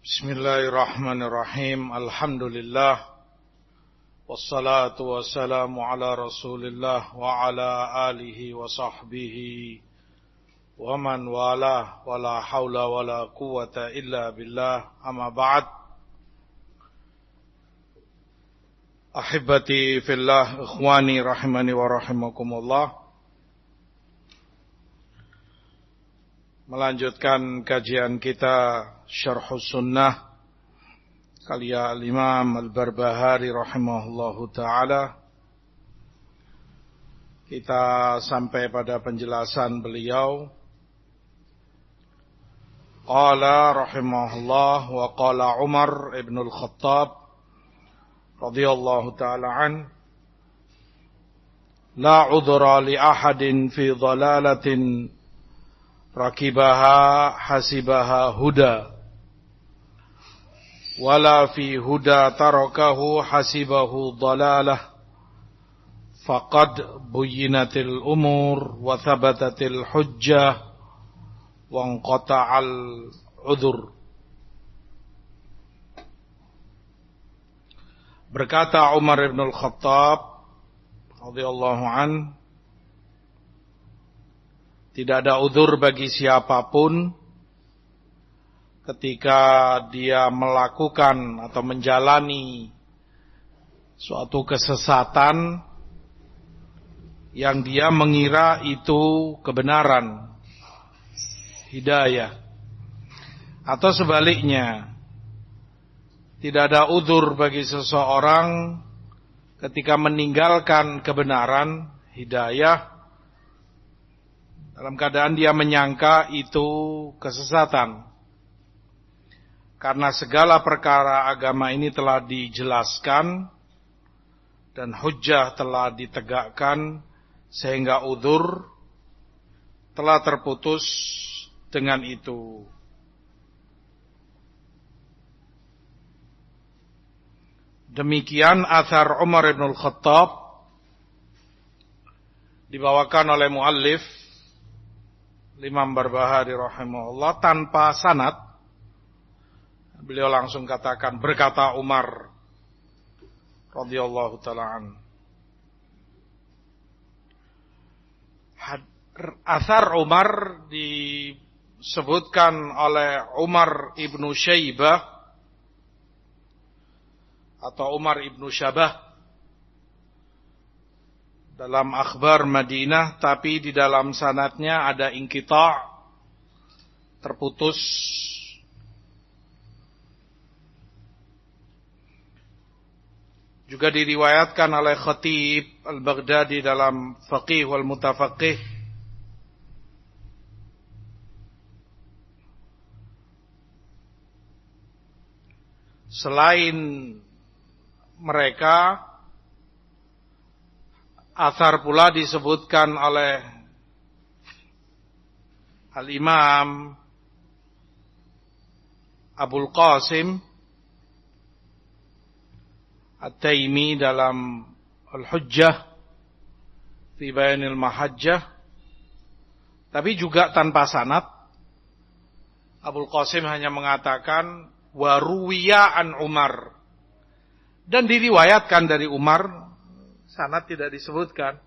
Bismillahirrahmanirrahim. Alhamdulillah. Wassalatu wassalamu ala Rasulillah wa ala alihi wa sahbihi wa man wala wa la hawla wa la quwwata illa billah. Amma ba'd. Ahibbati fillah, ikhwani rahimani wa rahimakumullah. Melanjutkan kajian kita Syarhus Sunnah karya Al-Imam Al-Barbahari rahimahullahu ta'ala. Kita sampai pada penjelasan beliau. Qala rahimahullah wa qala Umar ibn al-Khattab radhiyallahu ta'ala an, la udhra li ahadin fi dhalalatin rakibaha hasibaha huda, wala fi huda tarakahu hasibahu dhalalah, faqad buyyinatil umur wa thabatatil hujjah wa anqata'al udhur. Berkata Umar ibn al-Khattab radhiyallahu an, tidak ada udzur bagi siapapun ketika dia melakukan atau menjalani suatu kesesatan yang dia mengira itu kebenaran, hidayah. Atau sebaliknya, tidak ada udzur bagi seseorang ketika meninggalkan kebenaran, hidayah, dalam keadaan dia menyangka itu kesesatan. Karena segala perkara agama ini telah dijelaskan dan hujjah telah ditegakkan, sehingga udzur telah terputus dengan itu. Demikian athar Umar ibn al-Khattab dibawakan oleh muallif Imam Barbahari rahimahullah tanpa sanad. Beliau langsung katakan, berkata Umar radhiyallahu ta'ala an. Athar Umar disebutkan oleh Umar ibnu Syaibah atau Umar ibnu Syabah dalam akhbar Madinah, tapi di dalam sanadnya ada inqita', terputus. Juga diriwayatkan oleh Khatib Al-Baghdadi dalam Faqih wal Mutafaqih. Selain mereka, athar pula disebutkan oleh Al-Imam Abul Qasim At-Taimi dalam Al-Hujjah fi Bayanil Mahajjah, tapi juga tanpa sanad. Abul Qasim hanya mengatakan wa ruwiya an Umar, dan diriwayatkan dari Umar. Sanad tidak disebutkan.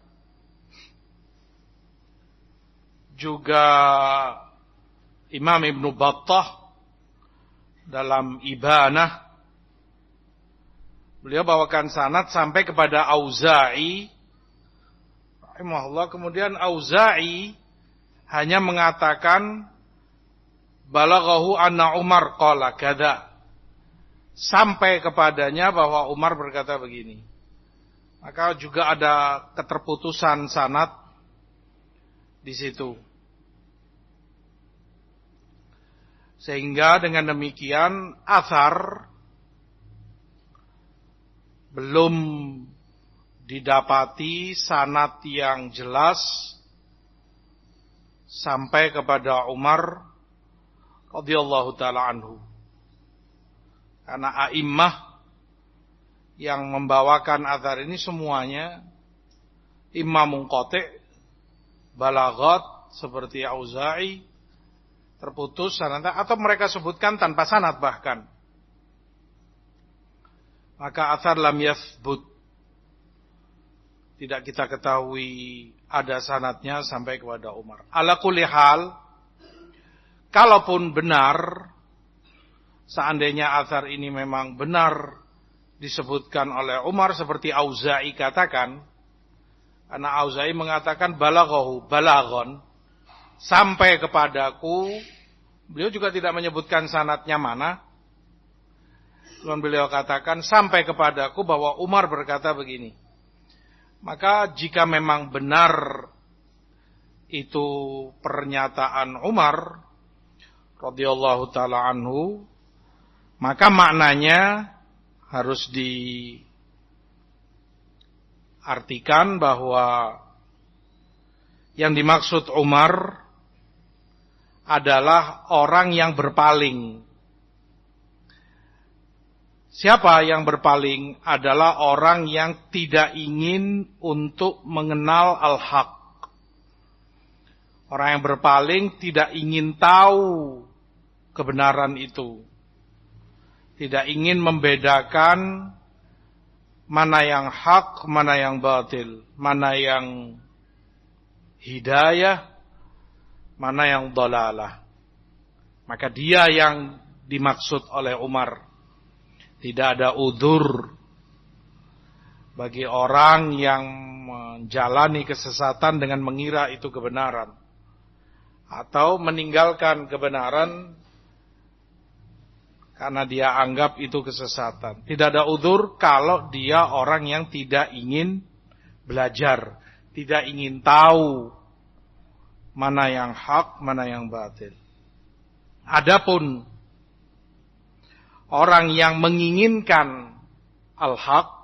Juga Imam Ibn Battah dalam Ibanah, beliau bawakan sanad sampai kepada Auza'i rahimahullah. Kemudian Auza'i hanya mengatakan balaghahu anna Umar qala kadza, sampai kepadanya bahwa Umar berkata begini. Maka juga ada keterputusan sanad di situ. Sehingga dengan demikian athar belum didapati sanad yang jelas sampai kepada Umar radhiyallahu ta'ala anhu. Karena a'immah yang membawakan athar ini semuanya imam munqati', balaghat seperti Auza'i, terputus sanad, atau mereka sebutkan tanpa sanad bahkan, maka athar lam yathbut, tidak kita ketahui ada sanadnya sampai kepada Umar. Ala kulli hal, kalaupun benar, seandainya athar ini memang benar disebutkan oleh Umar seperti Auza'i katakan, karena Auza'i mengatakan balaghahu balaghon, sampai kepadaku. Beliau juga tidak menyebutkan sanadnya mana. Lalu beliau katakan sampai kepadaku bahwa Umar berkata begini. Maka jika memang benar itu pernyataan Umar radhiyallahu taala anhu, maka maknanya harus diartikan bahwa yang dimaksud Umar adalah orang yang berpaling. Siapa yang berpaling? Adalah orang yang tidak ingin untuk mengenal al-haq. Orang yang berpaling tidak ingin tahu kebenaran itu. Tidak ingin membedakan mana yang hak, mana yang batil, mana yang hidayah, mana yang dhalalah. Maka dia yang dimaksud oleh Umar. Tidak ada udzur bagi orang yang menjalani kesesatan dengan mengira itu kebenaran, atau meninggalkan kebenaran karena dia anggap itu kesesatan. Tidak ada udzur kalau dia orang yang tidak ingin belajar, tidak ingin tahu mana yang hak, mana yang batil. Adapun orang yang menginginkan al-haq,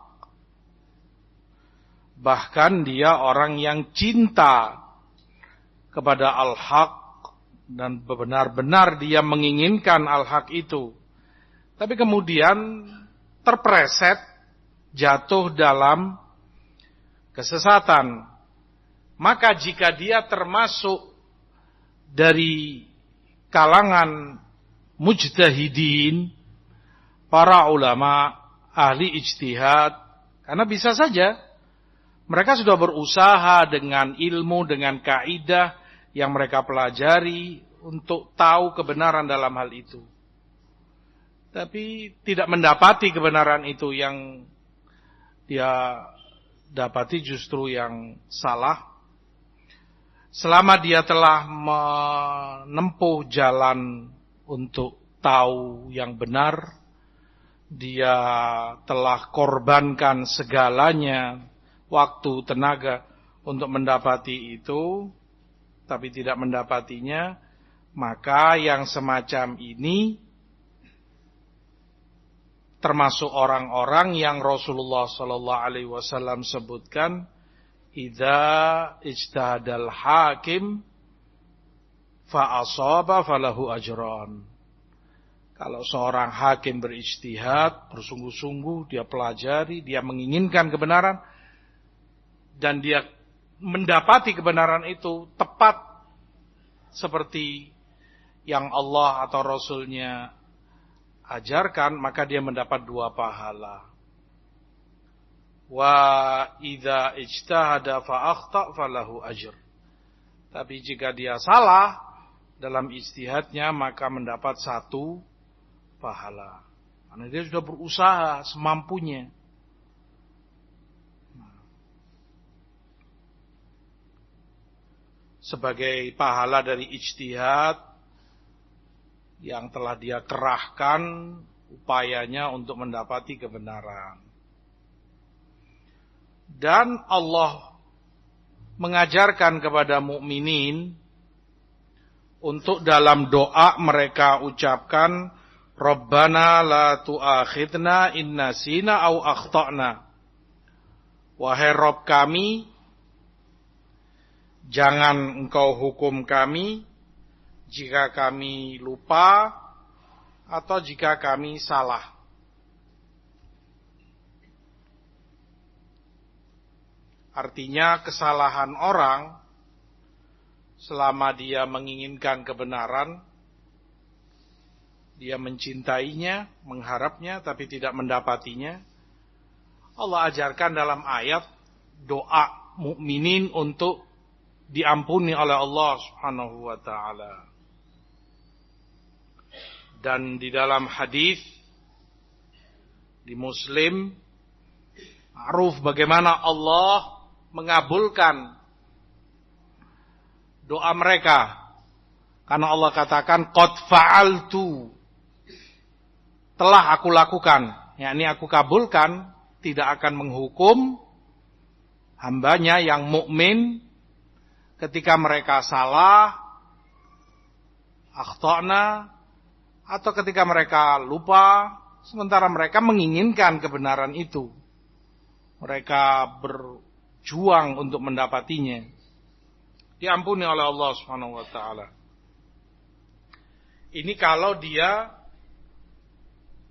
bahkan dia orang yang cinta kepada al-haq dan benar-benar dia menginginkan al-haq itu, tapi kemudian terpreset jatuh dalam kesesatan, maka jika dia termasuk dari kalangan mujtahidin, para ulama, ahli ijtihad, karena bisa saja mereka sudah berusaha dengan ilmu, dengan kaidah yang mereka pelajari untuk tahu kebenaran dalam hal itu, tapi tidak mendapati kebenaran itu. Yang dia dapati justru yang salah. Selama dia telah menempuh jalan untuk tahu yang benar, dia telah korbankan segalanya, waktu, tenaga untuk mendapati itu, tapi tidak mendapatinya, maka yang semacam ini termasuk orang-orang yang Rasulullah sallallahu alaihi wasallam sebutkan, idza ijtahadal hakim fa asaba falahu ajran. Kalau seorang hakim berijtihad, bersungguh-sungguh, dia pelajari, dia menginginkan kebenaran, dan dia mendapati kebenaran itu tepat seperti yang Allah atau Rasulnya ajarkan, maka dia mendapat 2 pahala. Wa idza ijtahada fa akhta falahu ajr. Tapi jika dia salah dalam ijtihadnya, maka mendapat 1 pahala. Karena dia sudah berusaha semampunya. Sebagai pahala dari ijtihad yang telah dia kerahkan upayanya untuk mendapati kebenaran. Dan Allah mengajarkan kepada mukminin untuk dalam doa mereka ucapkan, Rabbana la tu'akhidna in nasina au akhtana. Wahai Rabb kami, jangan engkau hukum kami jika kami lupa atau jika kami salah. Artinya kesalahan orang selama dia menginginkan kebenaran dia mencintainya, mengharapnya, tapi tidak mendapatinya. Allah ajarkan dalam ayat doa mukminin untuk diampuni oleh Allah Subhanahu wa taala. Dan di dalam hadis di Muslim, ma'ruf bagaimana Allah mengabulkan doa mereka. Karena Allah katakan qad fa'altu, telah aku lakukan, yakni aku kabulkan, tidak akan menghukum hambanya yang mukmin ketika mereka salah, akhtana, atau ketika mereka lupa, sementara mereka menginginkan kebenaran itu. Mereka berjuang untuk mendapatinya. Diampuni oleh Allah Subhanahu wa taala. Ini kalau dia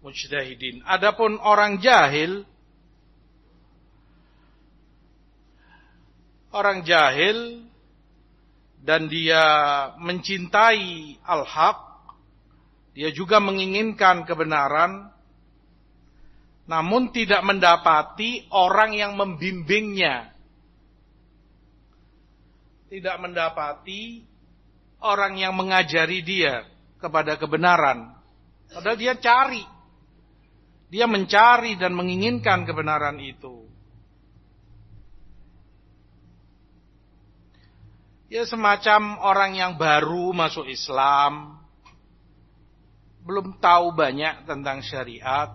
mujtahidin. Adapun orang jahil, dan dia mencintai al-haq, dia juga menginginkan kebenaran, namun tidak mendapati orang yang membimbingnya. Tidak mendapati orang yang mengajari dia kepada kebenaran. Padahal dia cari. Dia mencari dan menginginkan kebenaran itu. Ya semacam orang yang baru masuk Islam, belum tahu banyak tentang syariat,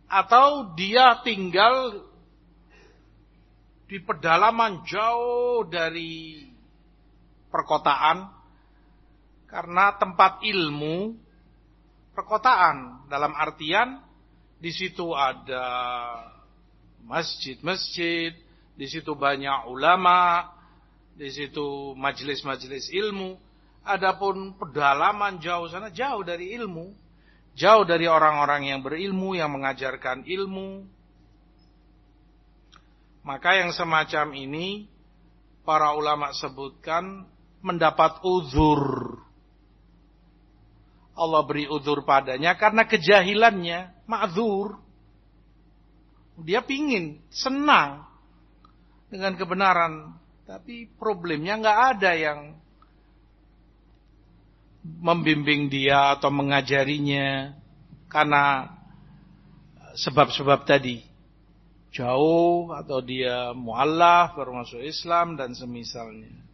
atau dia tinggal di pedalaman jauh dari perkotaan, karena tempat ilmu perkotaan dalam artian di situ ada masjid-masjid, di situ banyak ulama, di situ majelis-majelis ilmu. Adapun pedalaman jauh sana, jauh dari ilmu, jauh dari orang-orang yang berilmu, yang mengajarkan ilmu. Maka yang semacam ini para ulama sebutkan mendapat uzur. Allah beri uzur padanya karena kejahilannya, ma'dzur. Dia pingin, senang dengan kebenaran, tapi problemnya nggak ada yang membimbing dia atau mengajarinya karena sebab-sebab tadi, jauh atau dia mu'allaf baru masuk Islam dan semisalnya.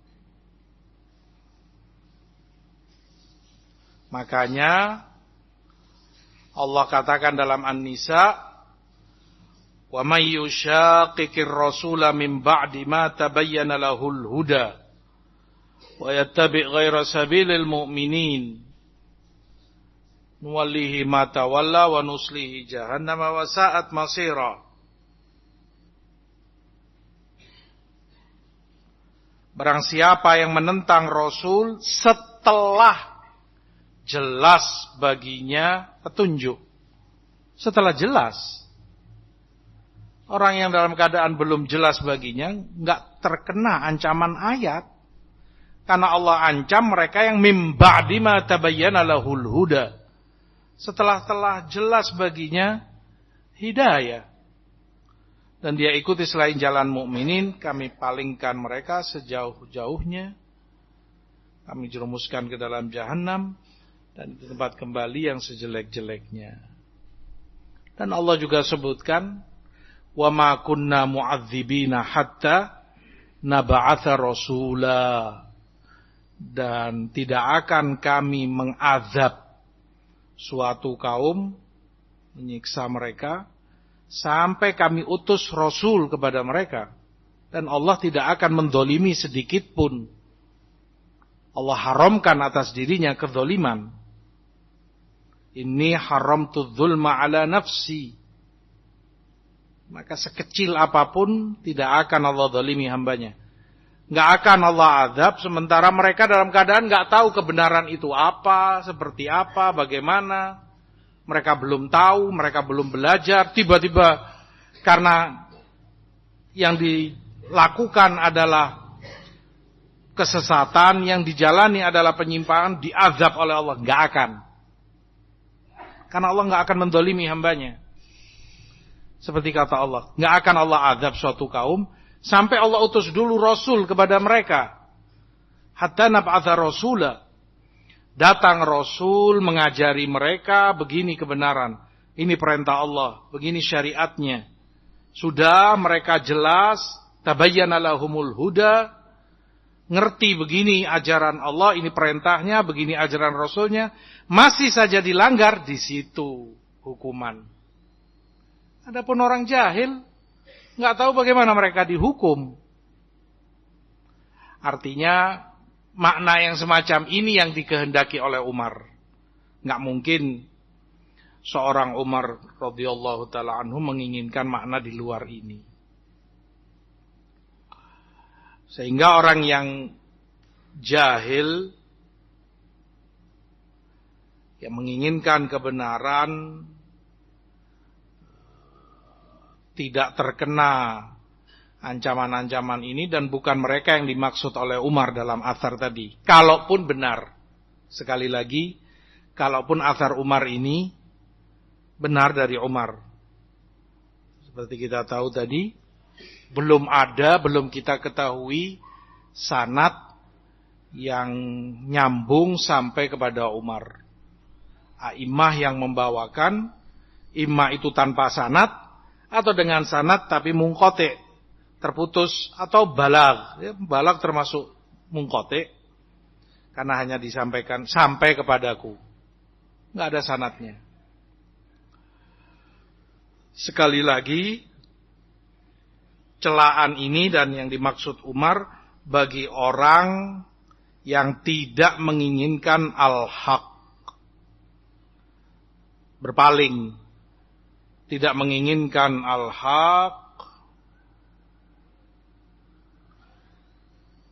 Makanya Allah katakan dalam An-Nisa, wa may yushaqiqir rasula min ba'di ma tabayyana lahul huda wa yattabi' ghaira sabilil mu'minin nuwallihi ma tawalla wa nuslihi jahannam wa sa'at masira. Barang siapa yang menentang Rasul setelah jelas baginya petunjuk. Setelah jelas. Orang yang dalam keadaan belum jelas baginya enggak terkena ancaman ayat. Karena Allah ancam mereka yang mim ba'di ma tabayyana lahul huda. Setelah jelas baginya hidayah. Dan dia ikuti selain jalan mukminin, kami palingkan mereka sejauh-jauhnya. Kami jerumuskan ke dalam jahanam. Dan di tempat kembali yang sejelek-jeleknya. Dan Allah juga sebutkan, wa ma kunna mu'adzibina hatta nab'atha rasula. Dan tidak akan kami mengazab suatu kaum, menyiksa mereka, sampai kami utus Rasul kepada mereka. Dan Allah tidak akan mendolimi sedikit pun. Allah haramkan atas dirinya kezaliman. Inni haramtu dzulma ala nafsi. Maka sekecil apapun tidak akan Allah zalimi hambanya. Nggak akan Allah azab sementara mereka dalam keadaan nggak tahu kebenaran itu apa, seperti apa, bagaimana. Mereka belum tahu, mereka belum belajar. Tiba-tiba karena yang dilakukan adalah kesesatan yang dijalani adalah penyimpangan, diazab oleh Allah. Nggak akan. Karena Allah nggak akan mendolimi hambanya. Seperti kata Allah, nggak akan Allah azab suatu kaum sampai Allah utus dulu Rasul kepada mereka. Hatta nab'atha rasula. Datang Rasul mengajari mereka begini kebenaran. Ini perintah Allah, begini syariatnya. Sudah mereka jelas, tabayyana lahumul huda. Ngerti begini ajaran Allah, ini perintahnya, begini ajaran Rasulnya. Masih saja dilanggar, di situ hukuman. Adapun orang jahil, nggak tahu bagaimana mereka dihukum. Artinya, makna yang semacam ini yang dikehendaki oleh Umar. Nggak mungkin seorang Umar radhiyallahu taala anhu menginginkan makna di luar ini. Sehingga orang yang jahil yang menginginkan kebenaran tidak terkena ancaman-ancaman ini, dan bukan mereka yang dimaksud oleh Umar dalam athar tadi. Kalaupun benar, sekali lagi, kalaupun athar Umar ini benar dari Umar, seperti kita tahu tadi, belum kita ketahui sanad yang nyambung sampai kepada Umar. A'immah yang membawakan, imma itu tanpa sanad atau dengan sanad tapi munqati', terputus, atau balag. Balag termasuk munqati', karena hanya disampaikan sampai kepadaku, nggak ada sanadnya. Sekali lagi, celaan ini dan yang dimaksud Umar bagi orang yang tidak menginginkan al-haq, berpaling, tidak menginginkan al-haq,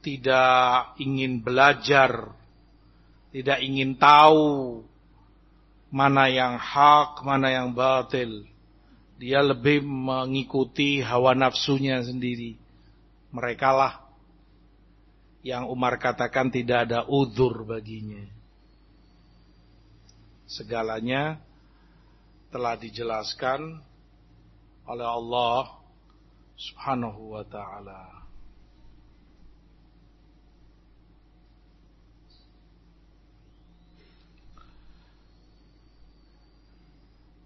tidak ingin belajar, tidak ingin tahu mana yang hak, mana yang batil. Dia lebih mengikuti hawa nafsunya sendiri. Merekalah yang Umar katakan tidak ada udzur baginya. Segalanya telah dijelaskan oleh Allah Subhanahu wa ta'ala.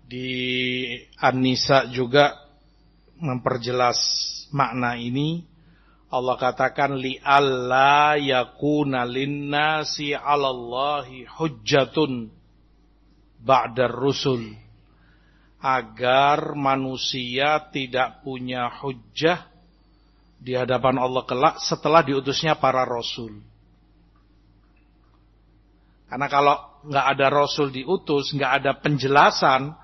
Di An-Nisa juga memperjelas makna ini. Allah katakan li'alla yakuna linnasi 'alallahi hujjatun ba'dar rusul, agar manusia tidak punya hujjah di hadapan Allah kelak setelah diutusnya para rasul. Karena kalau nggak ada rasul diutus, nggak ada penjelasan,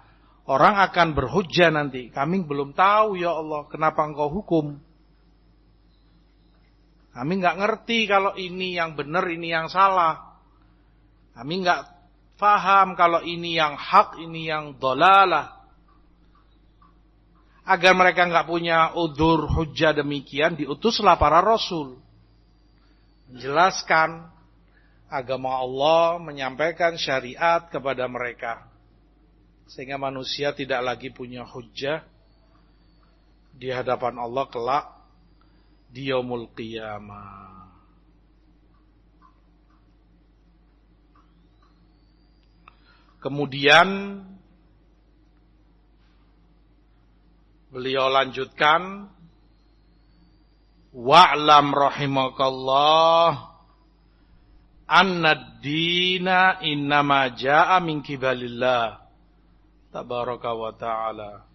orang akan berhujjah nanti. Kami belum tahu ya Allah, kenapa engkau hukum? Kami nggak ngerti kalau ini yang benar, ini yang salah. Kami nggak paham kalau ini yang hak, ini yang dolalah. Agar mereka nggak punya udzur hujjah demikian, diutuslah para rasul. Menjelaskan agama Allah, menyampaikan syariat kepada mereka. Sehingga manusia tidak lagi punya hujjah di hadapan Allah kelak di yaumul qiyamah. Kemudian beliau lanjutkan, wa'lam rahimakallah anna ad-dina innama jaa'a min kibalillah tabaraka wa ta'ala.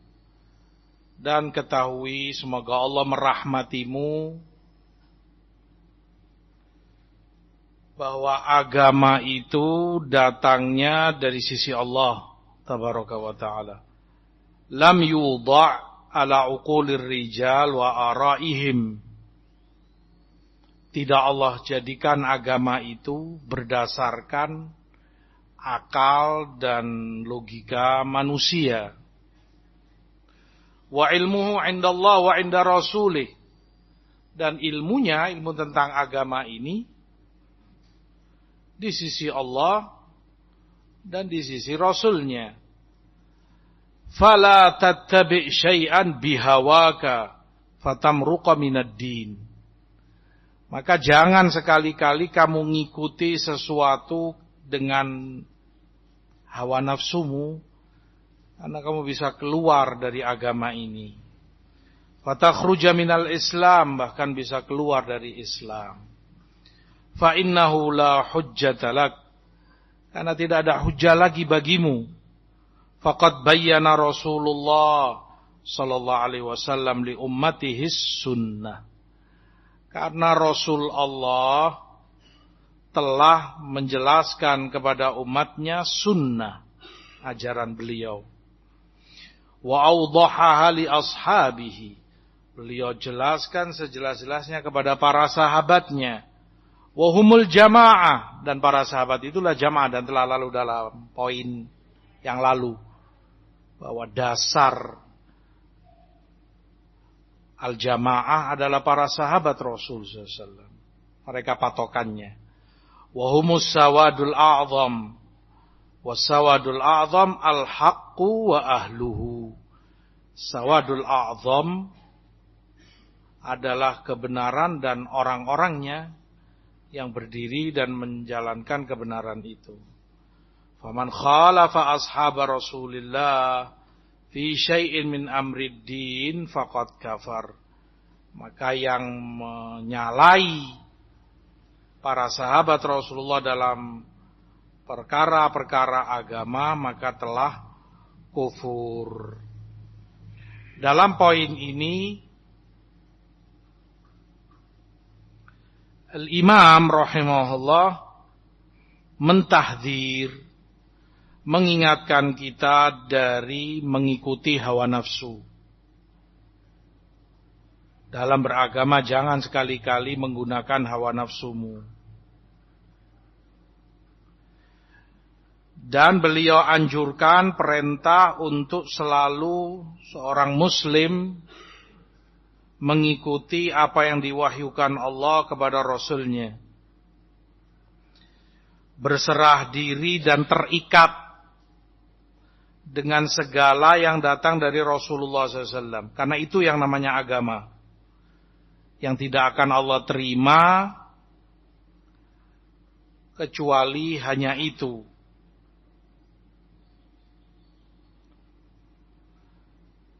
Dan ketahui, semoga Allah merahmatimu, bahwa agama itu datangnya dari sisi Allah tabaraka wa ta'ala. Lam yudha' ala uqulir rijal wa araihim. Tidak Allah jadikan agama itu berdasarkan akal dan logika manusia. Wa ilmuhu indallah wa inda rasulih. Dan ilmunya, ilmu tentang agama ini di sisi Allah dan di sisi Rasulnya. Fala tattabi' syai'an bihawaka fatamruqa minad din. Maka jangan sekali-kali kamu ngikuti sesuatu dengan hawa nafsumu, karena kamu bisa keluar dari agama ini. Fatakhruja minal Islam, bahkan bisa keluar dari Islam. Fa innahu la hujjata lak, karena tidak ada hujjah lagi bagimu. Faqad bayyana Rasulullah sallallahu alaihi wasallam li ummatihi sunnah. Karena Rasul Allah telah menjelaskan kepada umatnya sunnah, ajaran beliau. Wa awdahaha li ashabihi. Beliau jelaskan sejelas-jelasnya kepada para sahabatnya. Wa humul jamaah, dan para sahabat itulah jamaah, dan telah lalu dalam poin yang lalu bahwa dasar al-jamaah adalah para sahabat Rasul SAW. Mereka patokannya. Wa humus sawadul a'zam. Wasawadul a'zam al-haqqu wa ahluhu. Sawadul a'zam adalah kebenaran dan orang-orangnya yang berdiri dan menjalankan kebenaran itu. Faman khalafa ashab Rasulillah fi syai'in min amrid din faqad kafar. Maka yang menyalahi para sahabat Rasulullah dalam perkara-perkara agama maka telah kufur. Dalam poin ini Al-Imam rahimahullah mentahdzir, mengingatkan kita dari mengikuti hawa nafsu. Dalam beragama jangan sekali-kali menggunakan hawa nafsumu. Dan beliau anjurkan perintah untuk selalu seorang muslim mengikuti apa yang diwahyukan Allah kepada Rasulnya. Berserah diri dan terikat dengan segala yang datang dari Rasulullah SAW. Karena itu yang namanya agama. Yang tidak akan Allah terima kecuali hanya itu.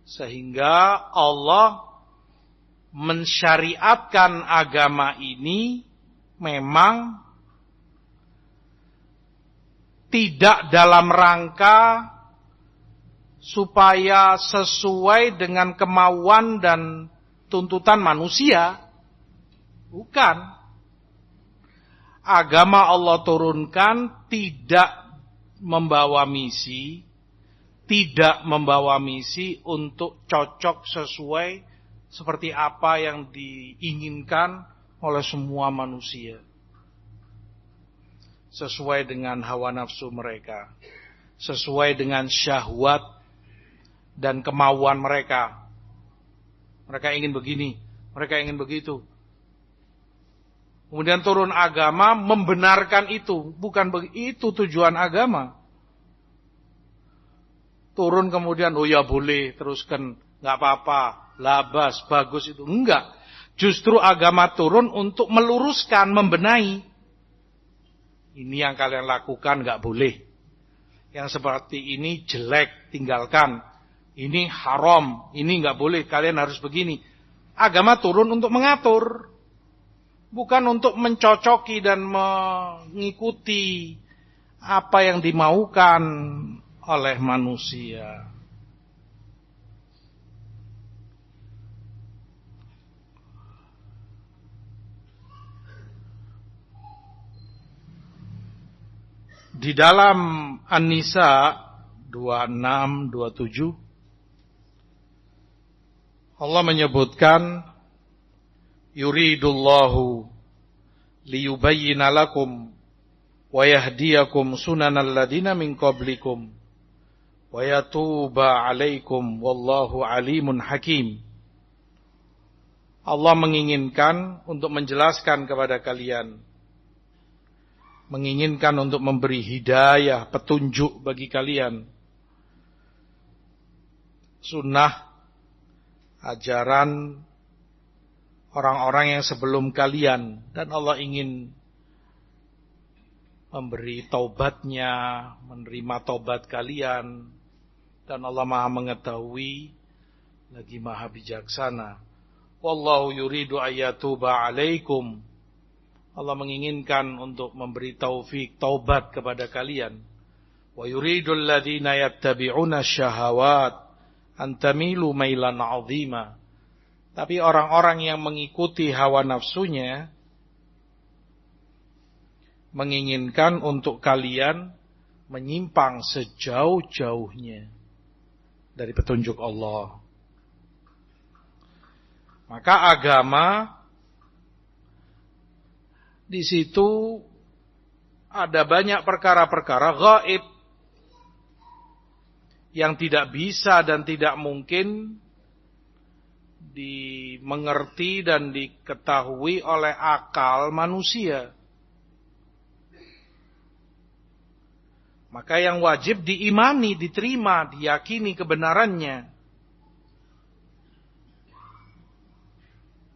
Sehingga Allah mensyariatkan agama ini memang tidak dalam rangka supaya sesuai dengan kemauan dan tuntutan manusia. Bukan. Agama Allah turunkan tidak membawa misi, tidak membawa misi untuk cocok sesuai seperti apa yang diinginkan oleh semua manusia. Sesuai dengan hawa nafsu mereka, sesuai dengan syahwat dan kemauan mereka. Mereka ingin begini, mereka ingin begitu. Kemudian turun agama membenarkan itu. Bukan itu tujuan agama. Turun kemudian, oh ya boleh, teruskan, gak apa-apa, labas, bagus itu. Enggak. Justru agama turun untuk meluruskan, membenahi. Ini yang kalian lakukan gak boleh. Yang seperti ini jelek, tinggalkan. Ini haram, ini nggak boleh, kalian harus begini. Agama turun untuk mengatur, bukan untuk mencocoki dan mengikuti apa yang dimaukan oleh manusia. Di dalam An-Nisa 26-27 Allah menyebutkan yuridullahu liyubayyina lakum wa yahdiyakum sunanal ladina min qablikum wa yatuba 'alaikum wallahu alimun hakim. Allah menginginkan untuk menjelaskan kepada kalian menginginkan untuk memberi hidayah, petunjuk bagi kalian. Sunnah, ajaran orang-orang yang sebelum kalian. Dan Allah ingin memberi taubatnya, menerima taubat kalian. Dan Allah Maha mengetahui, lagi Maha bijaksana. Wallahu yuridu ayyatuba alaikum. Allah menginginkan untuk memberi taufik, taubat kepada kalian. Wa yuridul ladzina yattabi'una syahawat an tamilu mailan 'azima. Tapi orang-orang yang mengikuti hawa nafsunya menginginkan untuk kalian menyimpang sejauh-jauhnya dari petunjuk Allah. Maka agama di situ ada banyak perkara-perkara gaib yang tidak bisa dan tidak mungkin dimengerti dan diketahui oleh akal manusia. Maka yang wajib diimani, diterima, diyakini kebenarannya.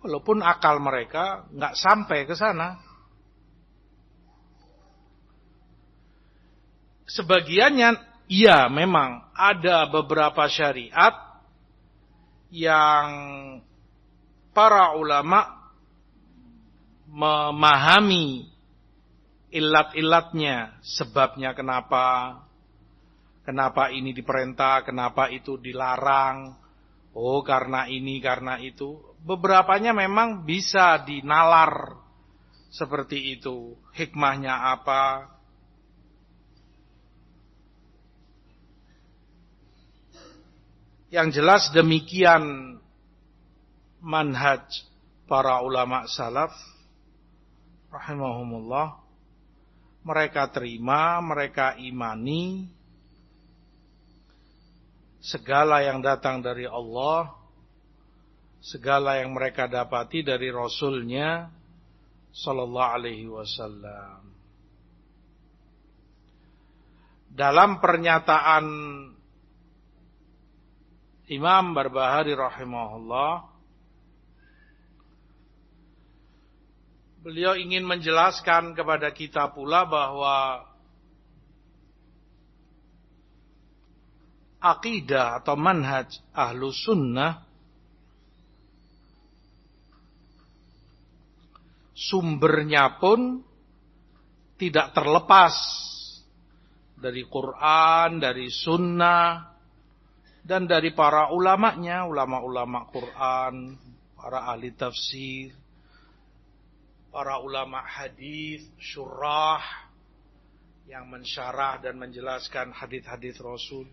Walaupun akal mereka nggak sampai ke sana. Sebagiannya, iya memang ada beberapa syariat yang para ulama memahami ilat-ilatnya, sebabnya kenapa ini diperintah, kenapa itu dilarang, oh karena ini, karena itu. Beberapanya memang bisa dinalar seperti itu, hikmahnya apa. Yang jelas demikian manhaj para ulama salaf rahimahumullah. Mereka terima, mereka imani segala yang datang dari Allah, segala yang mereka dapati dari Rasulnya sallallahu alaihi wasallam. Dalam pernyataan Imam Barbahari rahimahullah, beliau ingin menjelaskan kepada kita pula bahwa akidah atau manhaj Ahlus Sunnah sumbernya pun tidak terlepas dari Quran, dari Sunnah, dan dari para ulamanya, ulama-ulama Quran, para ahli tafsir, para ulama hadis, syurah yang mensyarah dan menjelaskan hadis-hadis Rasul.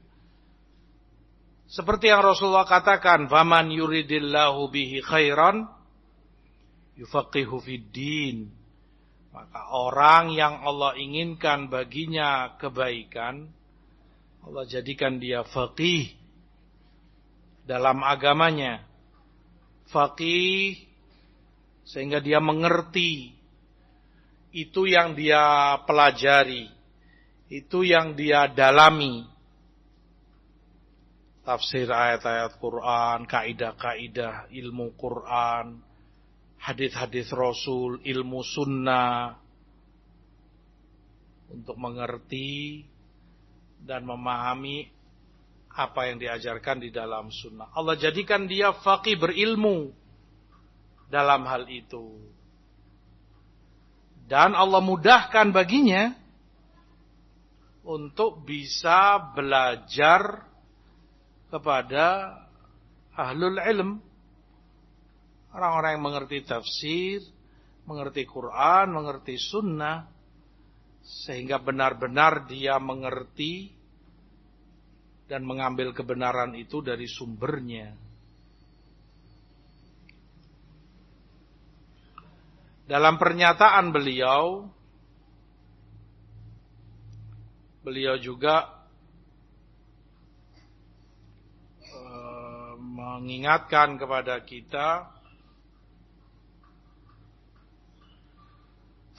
Seperti yang Rasulullah katakan, "Faman yuridillahu bihi khairan yufaqihu fiddin." Maka orang yang Allah inginkan baginya kebaikan, Allah jadikan dia faqih dalam agamanya. Faqih sehingga dia mengerti itu yang dia pelajari, itu yang dia dalami. Tafsir ayat-ayat Quran, kaidah-kaidah ilmu Quran, hadis-hadis Rasul, ilmu sunnah, untuk mengerti dan memahami apa yang diajarkan di dalam sunnah. Allah jadikan dia faqih, berilmu dalam hal itu. Dan Allah mudahkan baginya untuk bisa belajar kepada ahlul ilm, orang-orang yang mengerti tafsir, mengerti Quran, mengerti sunnah, sehingga benar-benar dia mengerti dan mengambil kebenaran itu dari sumbernya. Dalam pernyataan beliau juga mengingatkan kepada kita,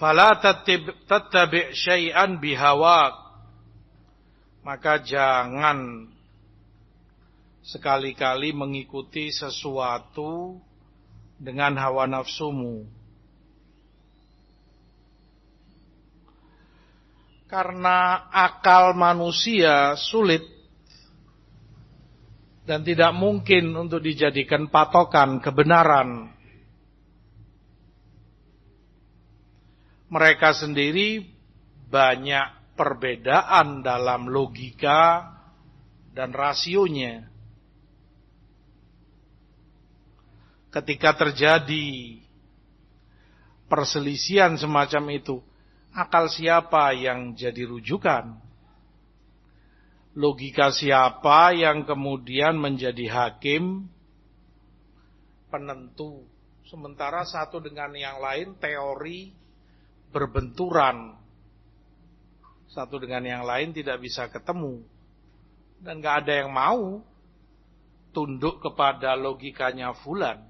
Fala tattabi' syai'an bihawak. Maka jangan sekali-kali mengikuti sesuatu dengan hawa nafsumu. Karena akal manusia sulit dan tidak mungkin untuk dijadikan patokan kebenaran. Mereka sendiri banyak perbedaan dalam logika dan rasionya. Ketika terjadi perselisihan semacam itu, akal siapa yang jadi rujukan? Logika siapa yang kemudian menjadi hakim penentu? Sementara satu dengan yang lain teori berbenturan. Satu dengan yang lain tidak bisa ketemu. Dan gak ada yang mau tunduk kepada logikanya fulan.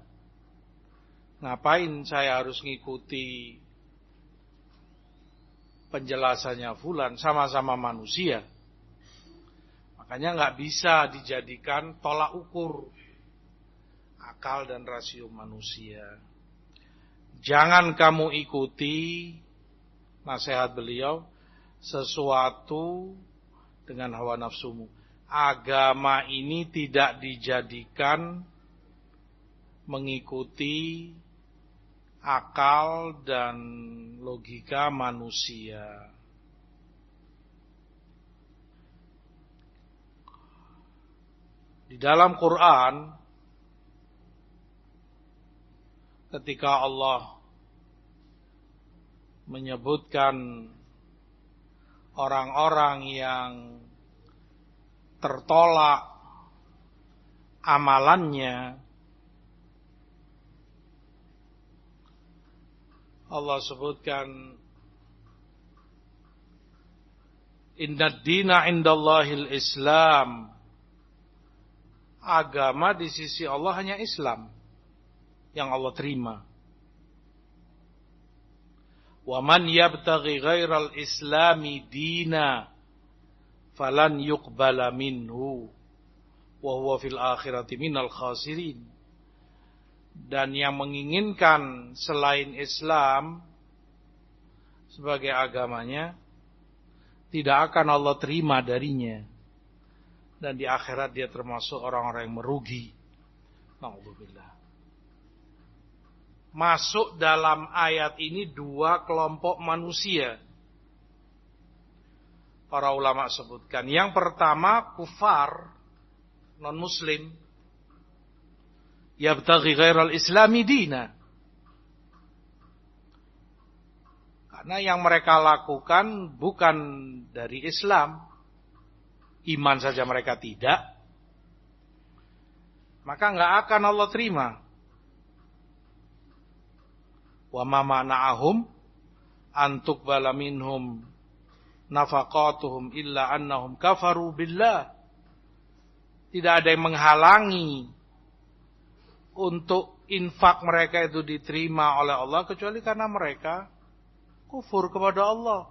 Ngapain saya harus ngikuti penjelasannya fulan? Sama-sama manusia. Makanya nggak bisa dijadikan tolak ukur akal dan rasio manusia. Jangan kamu ikuti, nasihat beliau, sesuatu dengan hawa nafsumu. Agama ini tidak dijadikan mengikuti akal dan logika manusia. Di dalam Quran, ketika Allah menyebutkan orang-orang yang tertolak amalannya, Allah sebutkan Innad dina indallahil Islam. Agama di sisi Allah hanya Islam yang Allah terima. Wa man yabtaghi ghairal islami dina falan yuqbala minhu wa huwa fil akhirati minal khasirin. Dan yang menginginkan selain Islam sebagai agamanya, tidak akan Allah terima darinya. Dan di akhirat dia termasuk orang-orang yang merugi. Na'udzubillah. Masuk dalam ayat ini dua kelompok manusia. Para ulama sebutkan. Yang pertama kufar, non-muslim. Yabtaghi ghairal islami dina. Karena yang mereka lakukan bukan dari Islam. Iman saja mereka tidak. Maka enggak akan Allah terima. Wa ma mana'ahum an tuqbala minhum nafaqatuhum illa annahum kafaru billah. Tidak ada yang menghalangi untuk infak mereka itu diterima oleh Allah kecuali karena mereka kufur kepada Allah.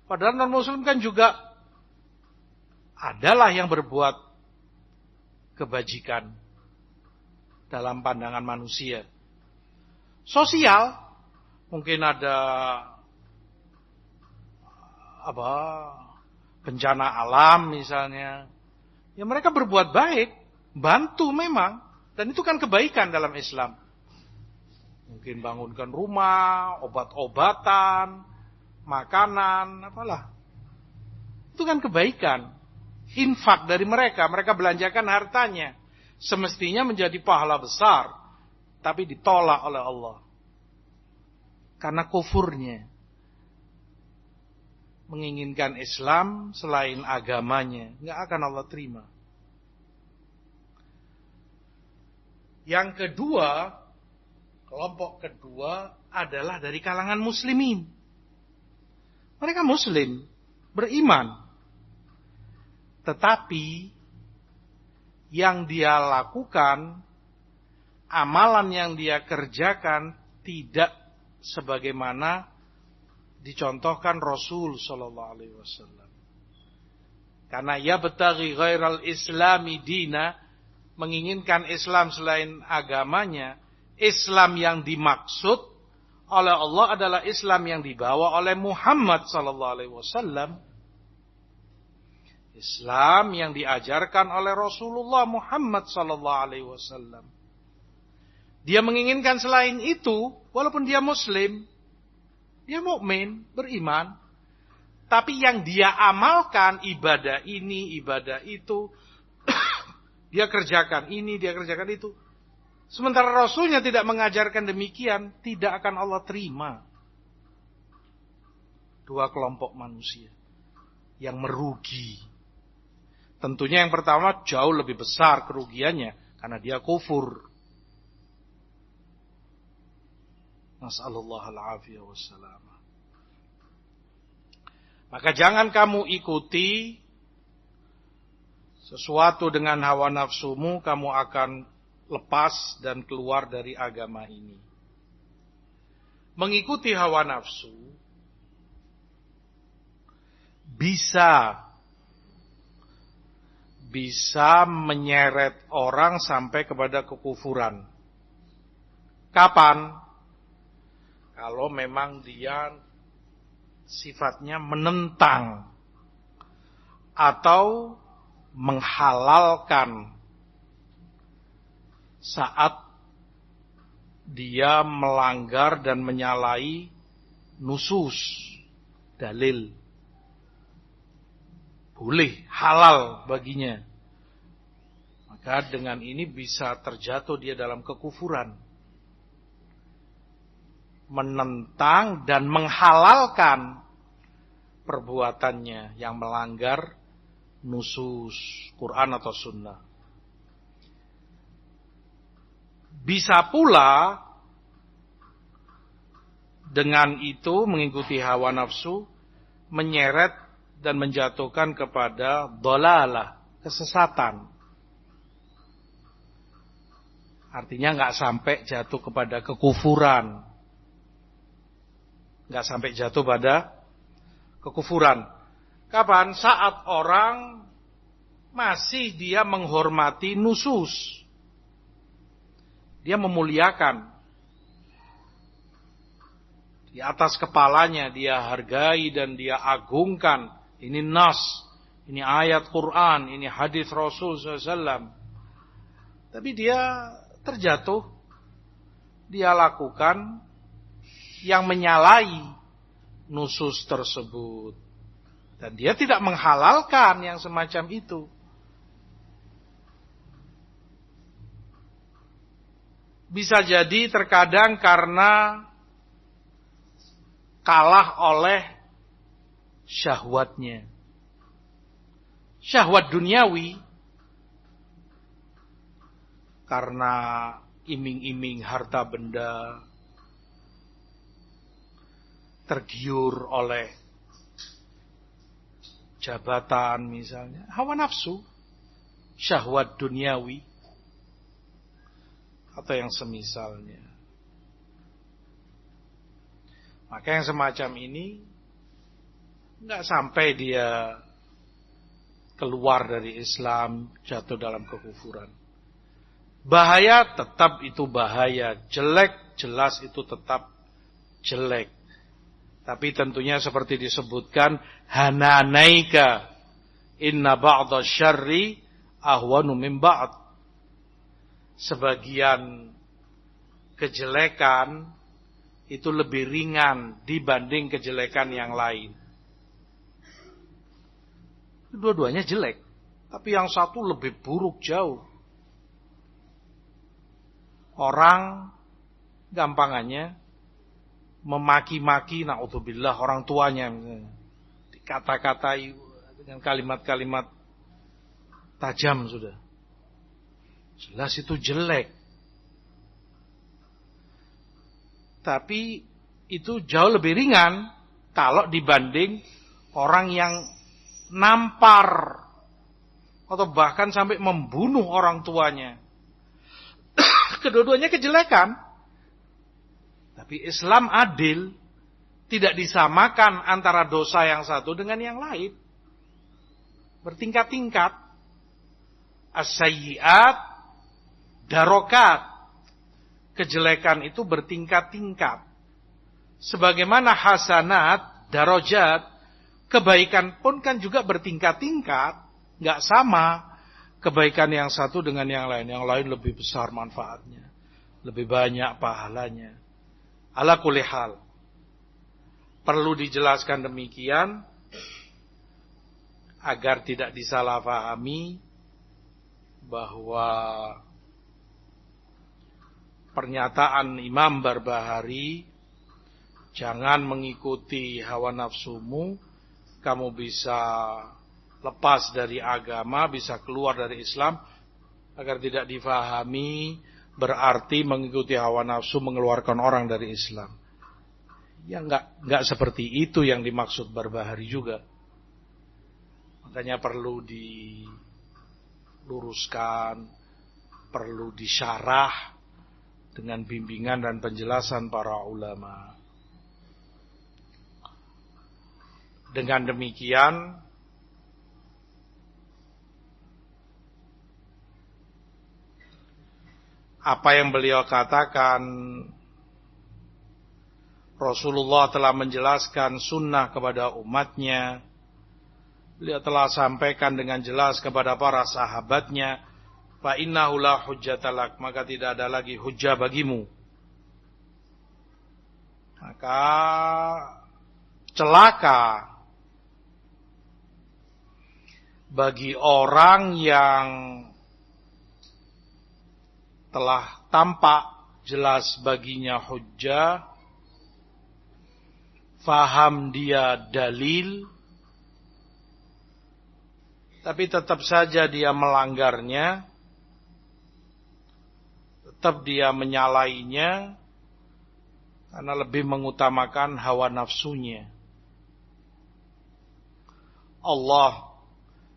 Padahal non-muslim kan juga adalah yang berbuat kebajikan dalam pandangan manusia. Sosial, mungkin ada bencana alam misalnya. Ya mereka berbuat baik, bantu memang, dan itu kan kebaikan dalam Islam. Mungkin bangunkan rumah, obat-obatan, makanan, apalah. Itu kan kebaikan. Infak dari mereka belanjakan hartanya. Semestinya menjadi pahala besar. Tapi ditolak oleh Allah. Karena kufurnya. Menginginkan Islam selain agamanya. Nggak akan Allah terima. Yang kedua, kelompok kedua adalah dari kalangan muslimin. Mereka muslim, beriman. Tetapi yang dia lakukan, amalan yang dia kerjakan tidak sebagaimana dicontohkan Rasul sallallahu alaihi wasallam. Karena yabtaghi ghairal islami dina, menginginkan Islam selain agamanya, Islam yang dimaksud oleh Allah adalah Islam yang dibawa oleh Muhammad sallallahu alaihi wasallam. Islam yang diajarkan oleh Rasulullah Muhammad sallallahu alaihi wasallam. Dia menginginkan selain itu, walaupun dia muslim, dia mukmin, beriman, tapi yang dia amalkan ibadah ini, ibadah itu, dia kerjakan ini, dia kerjakan itu. Sementara Rasulnya tidak mengajarkan demikian, tidak akan Allah terima. Dua kelompok manusia yang merugi. Tentunya yang pertama jauh lebih besar kerugiannya, karena dia kufur. Nas'alullah al-afiyah wassalam. Maka jangan kamu ikuti sesuatu dengan hawa nafsumu, kamu akan lepas dan keluar dari agama ini. Mengikuti hawa nafsu bisa menyeret orang sampai kepada kekufuran. Kapan? Kalau memang dia sifatnya menentang atau menghalalkan saat dia melanggar dan menyalahi nusus, dalil. Boleh, halal baginya. Maka dengan ini bisa terjatuh dia dalam kekufuran. Menentang dan menghalalkan perbuatannya yang melanggar nusus Quran atau sunnah. Bisa pula dengan itu mengikuti hawa nafsu menyeret dan menjatuhkan kepada dhalalah, kesesatan. Artinya nggak sampai jatuh kepada kekufuran. Nggak sampai jatuh pada kekufuran. Kapan? Saat orang masih dia menghormati nusus. Dia memuliakan. Di atas kepalanya dia hargai dan dia agungkan. Ini nas, ini ayat Quran, ini hadis Rasul SAW. Tapi dia terjatuh. Dia lakukan yang menyalahi nusus tersebut. Dan dia tidak menghalalkan yang semacam itu. Bisa jadi terkadang karena kalah oleh syahwatnya. Syahwat duniawi. Karena iming-iming harta benda, tergiur oleh jabatan misalnya, hawa nafsu, syahwat duniawi, atau yang semisalnya. Maka yang semacam ini nggak sampai dia keluar dari Islam, jatuh dalam kekufuran. Bahaya tetap itu bahaya, jelek jelas itu tetap jelek. Tapi tentunya seperti disebutkan, hananaika inna ba'da syarri ahwanu min ba'd. Sebagian kejelekan itu lebih ringan dibanding kejelekan yang lain. Dua-duanya jelek, tapi yang satu lebih buruk jauh. Orang gampangannya memaki-maki, na'udzubillah, orang tuanya misalnya. Dikata-katai dengan kalimat-kalimat tajam sudah. Jelas itu jelek. Tapi itu jauh lebih ringan kalau dibanding orang yang nampar atau bahkan sampai membunuh orang tuanya. Kedua-duanya kejelekan. Tapi Islam adil. Tidak disamakan antara dosa yang satu dengan yang lain. Bertingkat-tingkat. As-sayyi'at darokat. Kejelekan itu bertingkat-tingkat. Sebagaimana hasanat, darajat, kebaikan pun kan juga bertingkat-tingkat. Nggak sama kebaikan yang satu dengan yang lain. Yang lain lebih besar manfaatnya. Lebih banyak pahalanya. Ala kulli hal. Perlu dijelaskan demikian agar tidak disalahpahami bahwa pernyataan Imam Barbahari, jangan mengikuti hawa nafsumu, kamu bisa lepas dari agama, bisa keluar dari Islam, agar tidak difahami berarti mengikuti hawa nafsu mengeluarkan orang dari Islam. Ya enggak seperti itu yang dimaksud Barbahari juga. Makanya perlu diluruskan, perlu disyarah dengan bimbingan dan penjelasan para ulama. Dengan demikian apa yang beliau katakan, Rasulullah telah menjelaskan sunnah kepada umatnya. Beliau telah sampaikan dengan jelas kepada para sahabatnya, fa innahu la hujjata lak, maka tidak ada lagi hujjah bagimu. Maka celaka bagi orang yang telah tampak jelas baginya hujjah, faham dia dalil, tapi tetap saja dia melanggarnya, tetap dia menyalainya, karena lebih mengutamakan hawa nafsunya. Allah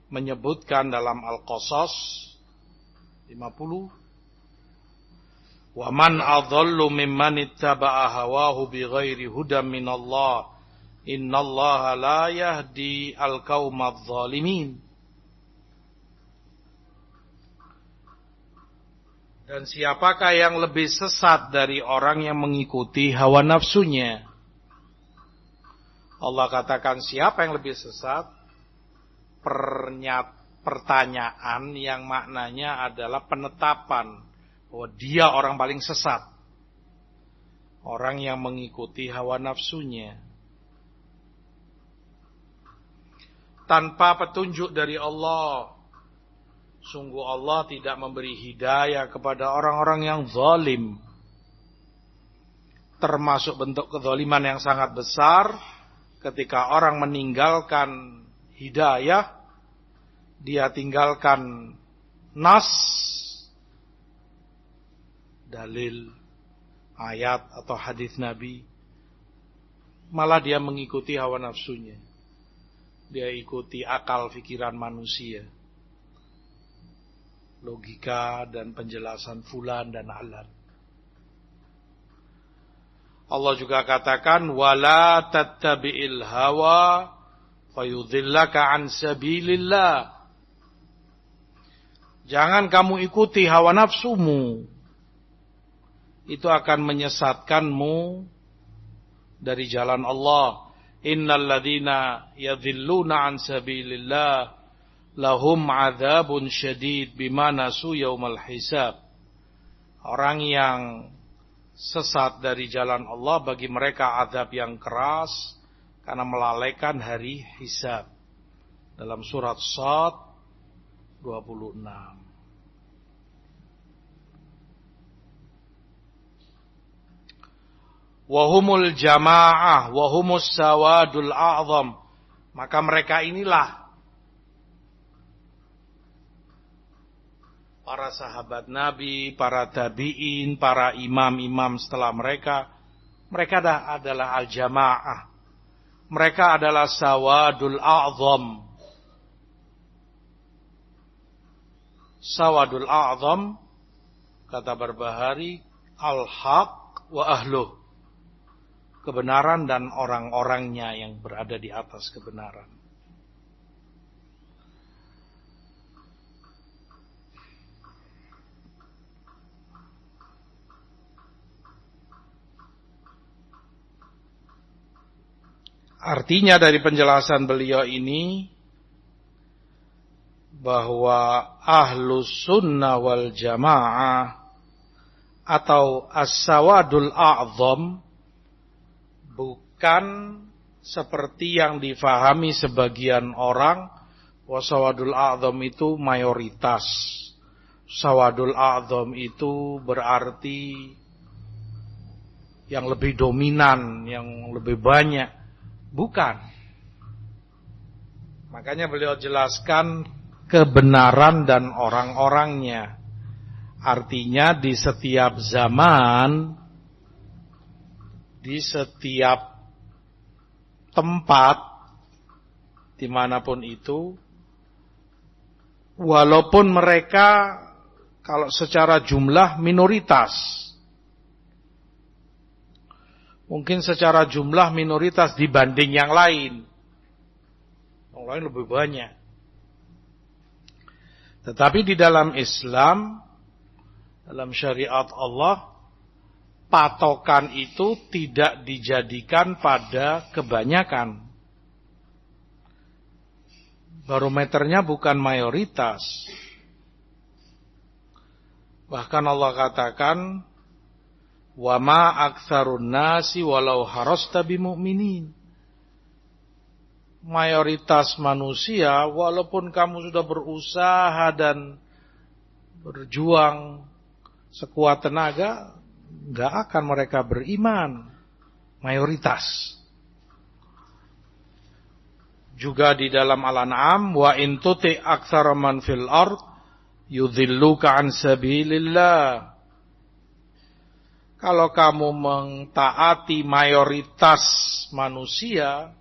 menyebutkan dalam Al-Qasas 50, wa man adhallu mimman ittaba'a hawahu bighairi hudam minallah innallaha la yahdi al-qaumadz zalimin. Dan siapakah yang lebih sesat dari orang yang mengikuti hawa nafsunya? Allah katakan siapa yang lebih sesat? Pertanyaan yang maknanya adalah penetapan bahwa dia orang paling sesat. Orang yang mengikuti hawa nafsunya. Tanpa petunjuk dari Allah. Sungguh Allah tidak memberi hidayah kepada orang-orang yang zalim. Termasuk bentuk kezaliman yang sangat besar ketika orang meninggalkan hidayah, dia tinggalkan nas, dalil, ayat atau hadis Nabi, malah dia mengikuti hawa nafsunya. Dia ikuti akal pikiran manusia, logika dan penjelasan fulan dan alan. Allah juga katakan, wala tattabi'il hawa fayudhillaka an sabilillah. Jangan kamu ikuti hawa nafsumu, itu akan menyesatkanmu dari jalan Allah. Innal ladzina yadhilluna an sabilillah lahum adzabun syadid bima nasu yaumal hisab. Orang yang sesat dari jalan Allah, bagi mereka azab yang keras karena melalaikan hari hisab. Dalam surat Shad 26. Wahumul jamaah, wahumus sawadul a'zam. Maka mereka inilah para sahabat Nabi, para tabi'in, para imam-imam setelah mereka. Mereka adalah al-jamaah. Mereka adalah sawadul a'zam. Sawadul a'zam, kata Barbahari, al-haq wa ahluh. kebenaran dan orang-orangnya yang berada di atas kebenaran. Artinya dari penjelasan beliau ini bahwa ahlus sunnah wal jamaah atau as-sawadul a'zam bukan seperti yang difahami sebagian orang, wasawadul a'zam itu mayoritas. Sawadul a'zam itu berarti yang lebih dominan, yang lebih banyak. Bukan. Makanya beliau jelaskan kebenaran dan orang-orangnya. Artinya di setiap zaman, di setiap tempat, dimanapun itu, walaupun mereka kalau secara jumlah minoritas, mungkin secara jumlah minoritas dibanding yang lain. Yang lain lebih banyak. Tetapi di dalam Islam, dalam syariat Allah, patokan itu tidak dijadikan pada kebanyakan. Barometernya bukan mayoritas. Bahkan Allah katakan, wa ma aktsarun nasi walau harasta bimu'minin. Mayoritas manusia walaupun kamu sudah berusaha dan berjuang sekuat tenaga, enggak akan mereka beriman. Mayoritas. Juga di dalam Al-An'am, wa in tuti aktsara man fil ard yudhilluka an sabilillah. Kalau kamu mentaati mayoritas manusia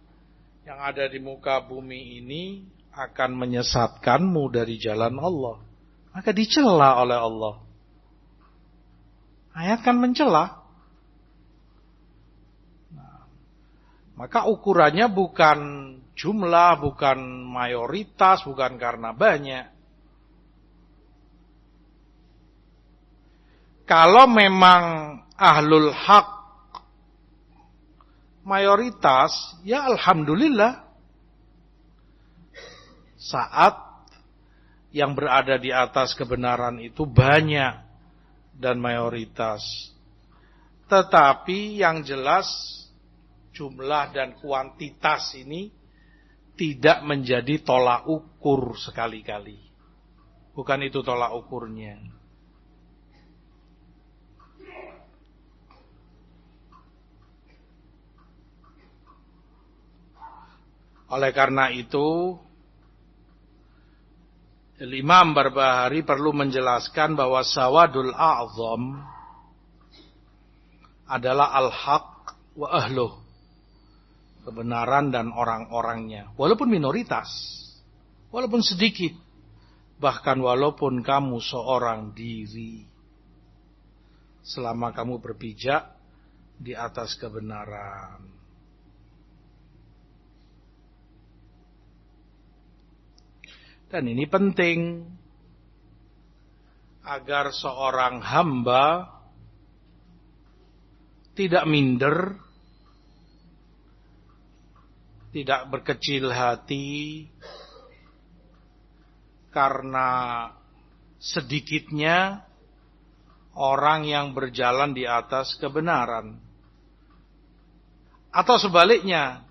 yang ada di muka bumi ini, akan menyesatkanmu dari jalan Allah. Maka dicela oleh Allah. Ayat kan mencela. Nah, maka ukurannya bukan jumlah, bukan mayoritas, bukan karena banyak. Kalau memang ahlul haq mayoritas, ya alhamdulillah. Saat yang berada di atas kebenaran itu banyak dan mayoritas. Tetapi yang jelas jumlah dan kuantitas ini tidak menjadi tolak ukur sekali-kali. Bukan itu tolak ukurnya. Oleh karena itu, Imam Barbahari perlu menjelaskan bahwa sawadul a'zam adalah al-haq wa ahluh. Kebenaran dan orang-orangnya. Walaupun minoritas. Walaupun sedikit. Bahkan walaupun kamu seorang diri. Selama kamu berpijak di atas kebenaran. Dan ini penting agar seorang hamba tidak minder, tidak berkecil hati karena sedikitnya orang yang berjalan di atas kebenaran. Atau sebaliknya,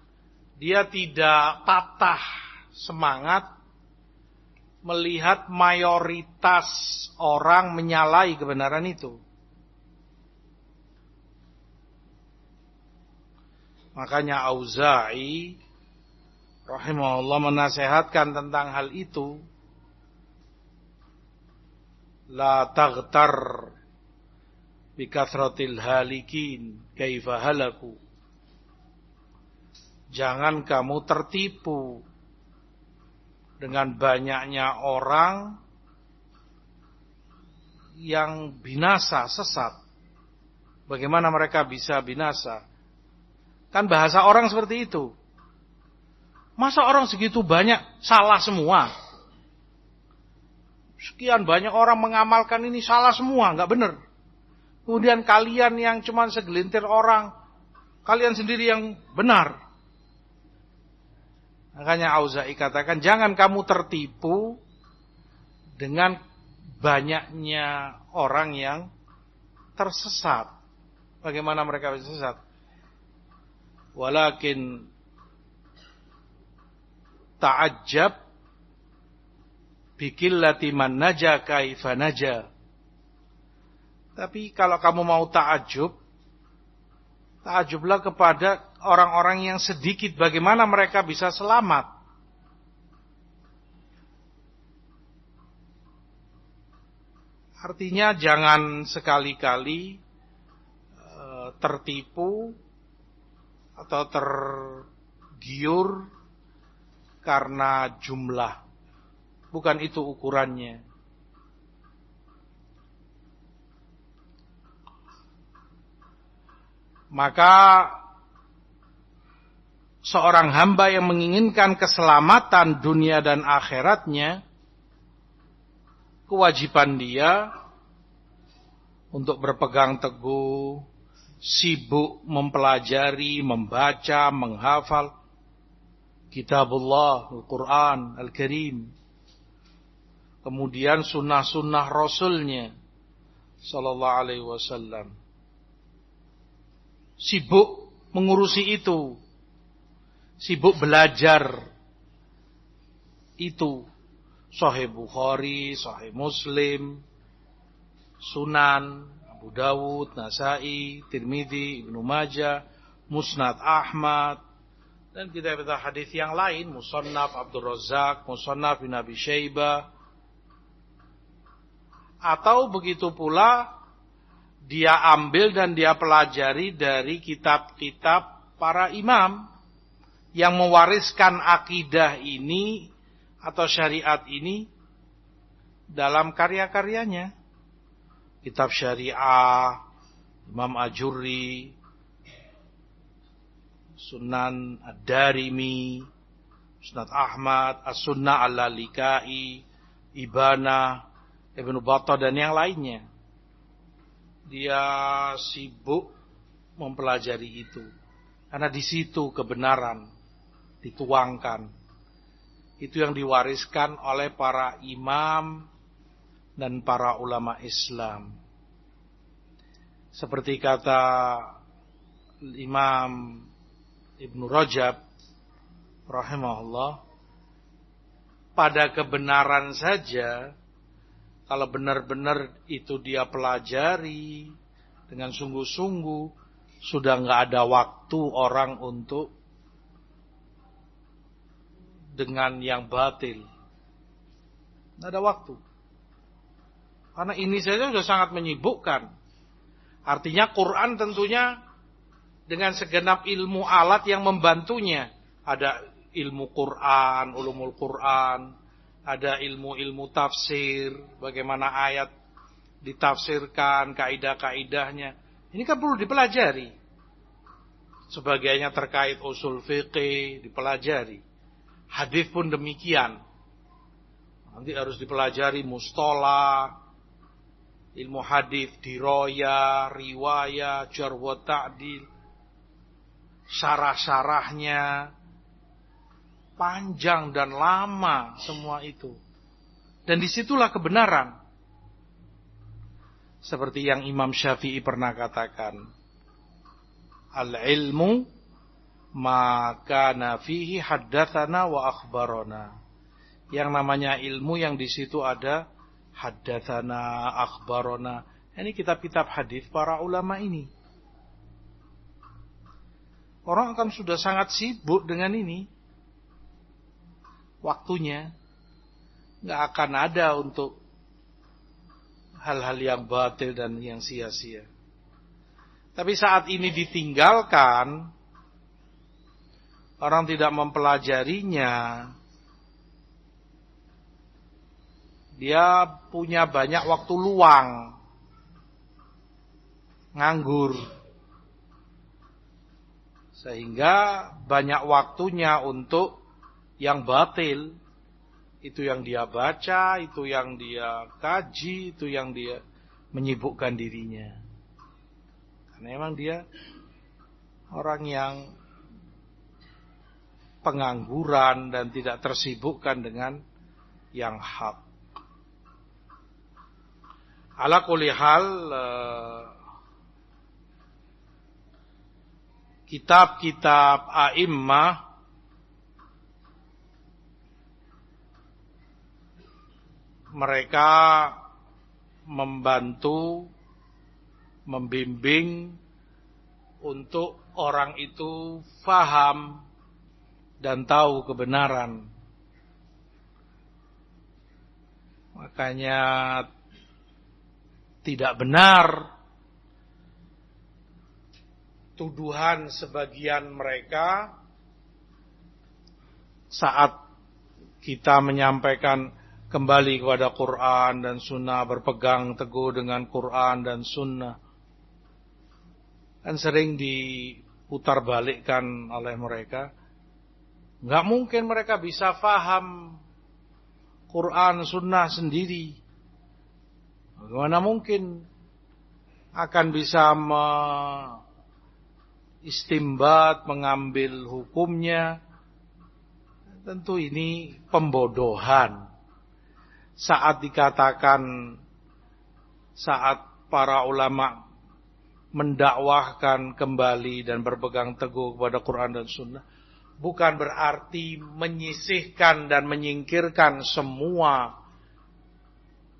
dia tidak patah semangat melihat mayoritas orang menyalahi kebenaran itu. Makanya Auza'i rahimahullah menasehatkan tentang hal itu. La taghtar bi kathratil halikin kaifa halaku. Jangan kamu tertipu dengan banyaknya orang yang binasa, sesat. Bagaimana mereka bisa binasa? Kan bahasa orang seperti itu. Masa orang segitu banyak salah semua? Sekian banyak orang mengamalkan ini salah semua, nggak benar. Kemudian kalian yang cuma segelintir orang, kalian sendiri yang benar. Makanya Auza'i katakan, jangan kamu tertipu dengan banyaknya orang yang tersesat. Bagaimana mereka bisa sesat? Walakin ta'ajjab bikillati man naja kaifa naja. Tapi kalau kamu mau ta'ajjublah kepada orang-orang yang sedikit, bagaimana mereka bisa selamat. Artinya jangan sekali-kali tertipu atau tergiur karena jumlah. Bukan itu ukurannya. Maka seorang hamba yang menginginkan keselamatan dunia dan akhiratnya, kewajiban dia untuk berpegang teguh, sibuk mempelajari, membaca, menghafal kitabullah, Al-Quran, Al-Karim. Kemudian sunnah-sunnah Rasulnya sallallahu alaihi wasallam. Sibuk mengurusi itu. Sibuk belajar itu. Sahih Bukhari, Sahih Muslim, Sunan, Abu Dawud, Nasai, Tirmidzi, Ibnu Majah, Musnad Ahmad, dan kitab-kitab hadis yang lain, Musannaf Abdul Razzaq, Musannaf bin Abi Syaibah. Atau begitu pula dia ambil dan dia pelajari dari kitab-kitab para imam yang mewariskan akidah ini atau syariat ini dalam karya-karyanya. Kitab Syariah, Imam Ajurri, Sunan Ad-Darimi, Musnad Ahmad, As-Sunnah Al-Lalikai, Ibana, Ibnu Battah dan yang lainnya. Dia sibuk mempelajari itu. Karena di situ kebenaran dituangkan. Itu yang diwariskan oleh para imam dan para ulama Islam. Seperti kata Imam Ibnu Rajab rahimahullah, pada kebenaran saja, kalau benar-benar itu dia pelajari dengan sungguh-sungguh, sudah nggak ada waktu orang untuk dengan yang batil. Nggak ada waktu. Karena ini saja sudah sangat menyibukkan. Artinya Quran tentunya dengan segenap ilmu alat yang membantunya. Ada ilmu Quran, ulumul Quran, ada ilmu-ilmu tafsir, bagaimana ayat ditafsirkan, kaidah-kaidahnya. Ini kan perlu dipelajari. Sebagiannya terkait usul fiqih, dipelajari. Hadis pun demikian. Nanti harus dipelajari mustalah, ilmu hadis, diroya, riwayah, jarh wa ta'dil, syarah-syarahnya, panjang dan lama semua itu. Dan disitulah kebenaran. Seperti yang Imam Syafi'i pernah katakan, al-ilmu ma kana fihi haddatsana wa akhbarana. Yang namanya ilmu yang di situ ada haddatsana, akhbarana. Ini kitab-kitab hadis para ulama ini. Orang akan sudah sangat sibuk dengan ini. Waktunya nggak akan ada untuk hal-hal yang batil dan yang sia-sia. Tapi saat ini ditinggalkan, orang tidak mempelajarinya, dia punya banyak waktu luang, nganggur. Sehingga banyak waktunya untuk yang batil. Itu yang dia baca, itu yang dia kaji, itu yang dia menyibukkan dirinya. Karena memang dia orang yang pengangguran dan tidak tersibukkan dengan yang hak. Ala kulli hal, kitab-kitab a'immah mereka membantu, membimbing untuk orang itu faham dan tahu kebenaran. Makanya tidak benar tuduhan sebagian mereka saat kita menyampaikan kembali kepada Quran dan Sunnah, berpegang teguh dengan Quran dan Sunnah. Kan sering diputarbalikkan oleh mereka. Nggak mungkin mereka bisa faham Quran Sunnah sendiri. Bagaimana mungkin akan bisa istimbat, mengambil hukumnya? Tentu ini pembodohan. Saat dikatakan, saat para ulama mendakwahkan kembali dan berpegang teguh kepada Quran dan Sunnah, bukan berarti menyisihkan dan menyingkirkan semua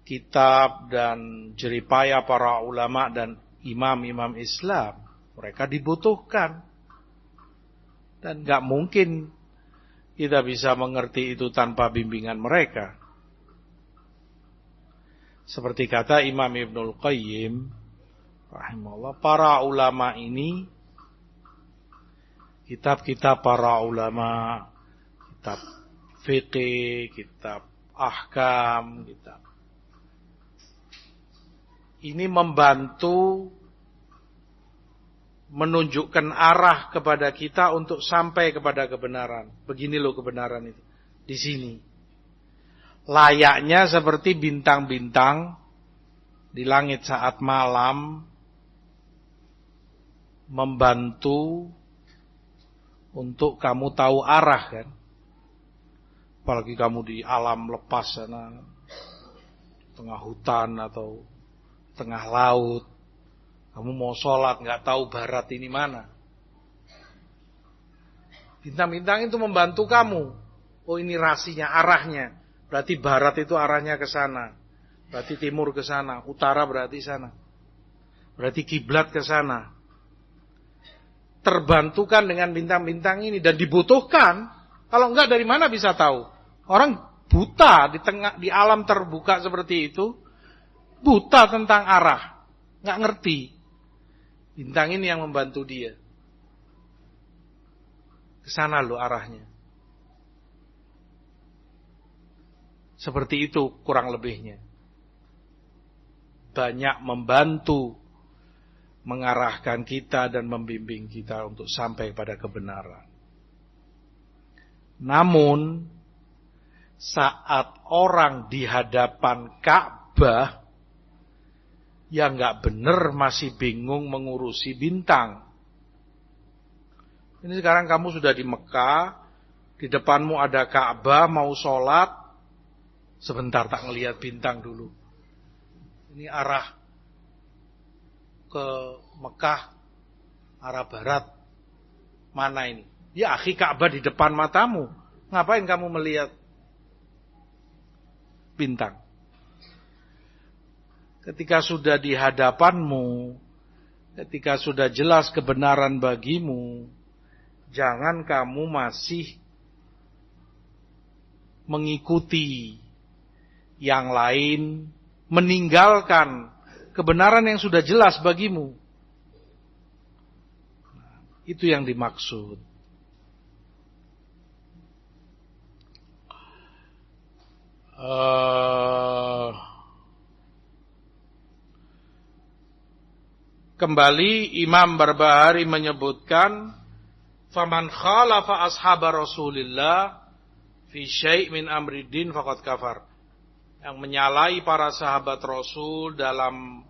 kitab dan jeripaya para ulama dan imam-imam Islam. Mereka dibutuhkan. Dan gak mungkin kita bisa mengerti itu tanpa bimbingan mereka. Seperti kata Imam Ibnul Qayyim rahimahullah, para ulama ini, kitab-kitab para ulama, kitab fiqih, kitab ahkam, kitab ini membantu menunjukkan arah kepada kita untuk sampai kepada kebenaran. Begini loh kebenaran itu. Di sini. Layaknya seperti bintang-bintang di langit saat malam membantu untuk kamu tahu arah kan. Apalagi kamu di alam lepas sana, tengah hutan atau tengah laut, kamu mau sholat nggak tahu barat ini mana. Bintang-bintang itu membantu kamu. Oh ini rasinya, arahnya. Berarti barat itu arahnya ke sana. Berarti timur ke sana, utara berarti sana. Berarti kiblat ke sana. Terbantukan dengan bintang-bintang ini dan dibutuhkan. Kalau enggak dari mana bisa tahu? Orang buta di alam terbuka seperti itu, buta tentang arah, enggak ngerti. Bintang ini yang membantu dia. Ke sana loh arahnya. Seperti itu kurang lebihnya. Banyak membantu mengarahkan kita dan membimbing kita untuk sampai pada kebenaran. Namun saat orang di hadapan Ka'bah yang nggak benar masih bingung mengurusi bintang. Ini sekarang kamu sudah di Mekah, di depanmu ada Ka'bah, mau sholat, sebentar tak ngelihat bintang dulu. Ini arah ke Mekah, arah barat. Mana ini? Ya akhi, Ka'bah di depan matamu. Ngapain kamu melihat bintang? Ketika sudah di hadapanmu, ketika sudah jelas kebenaran bagimu, jangan kamu masih mengikuti yang lain, meninggalkan kebenaran yang sudah jelas bagimu. Itu yang dimaksud. Kembali Imam Barbahari menyebutkan faman khalafa ashaba Rasulillah fi syai' min amri din faqad kafar. Yang menyalahi para sahabat Rasul dalam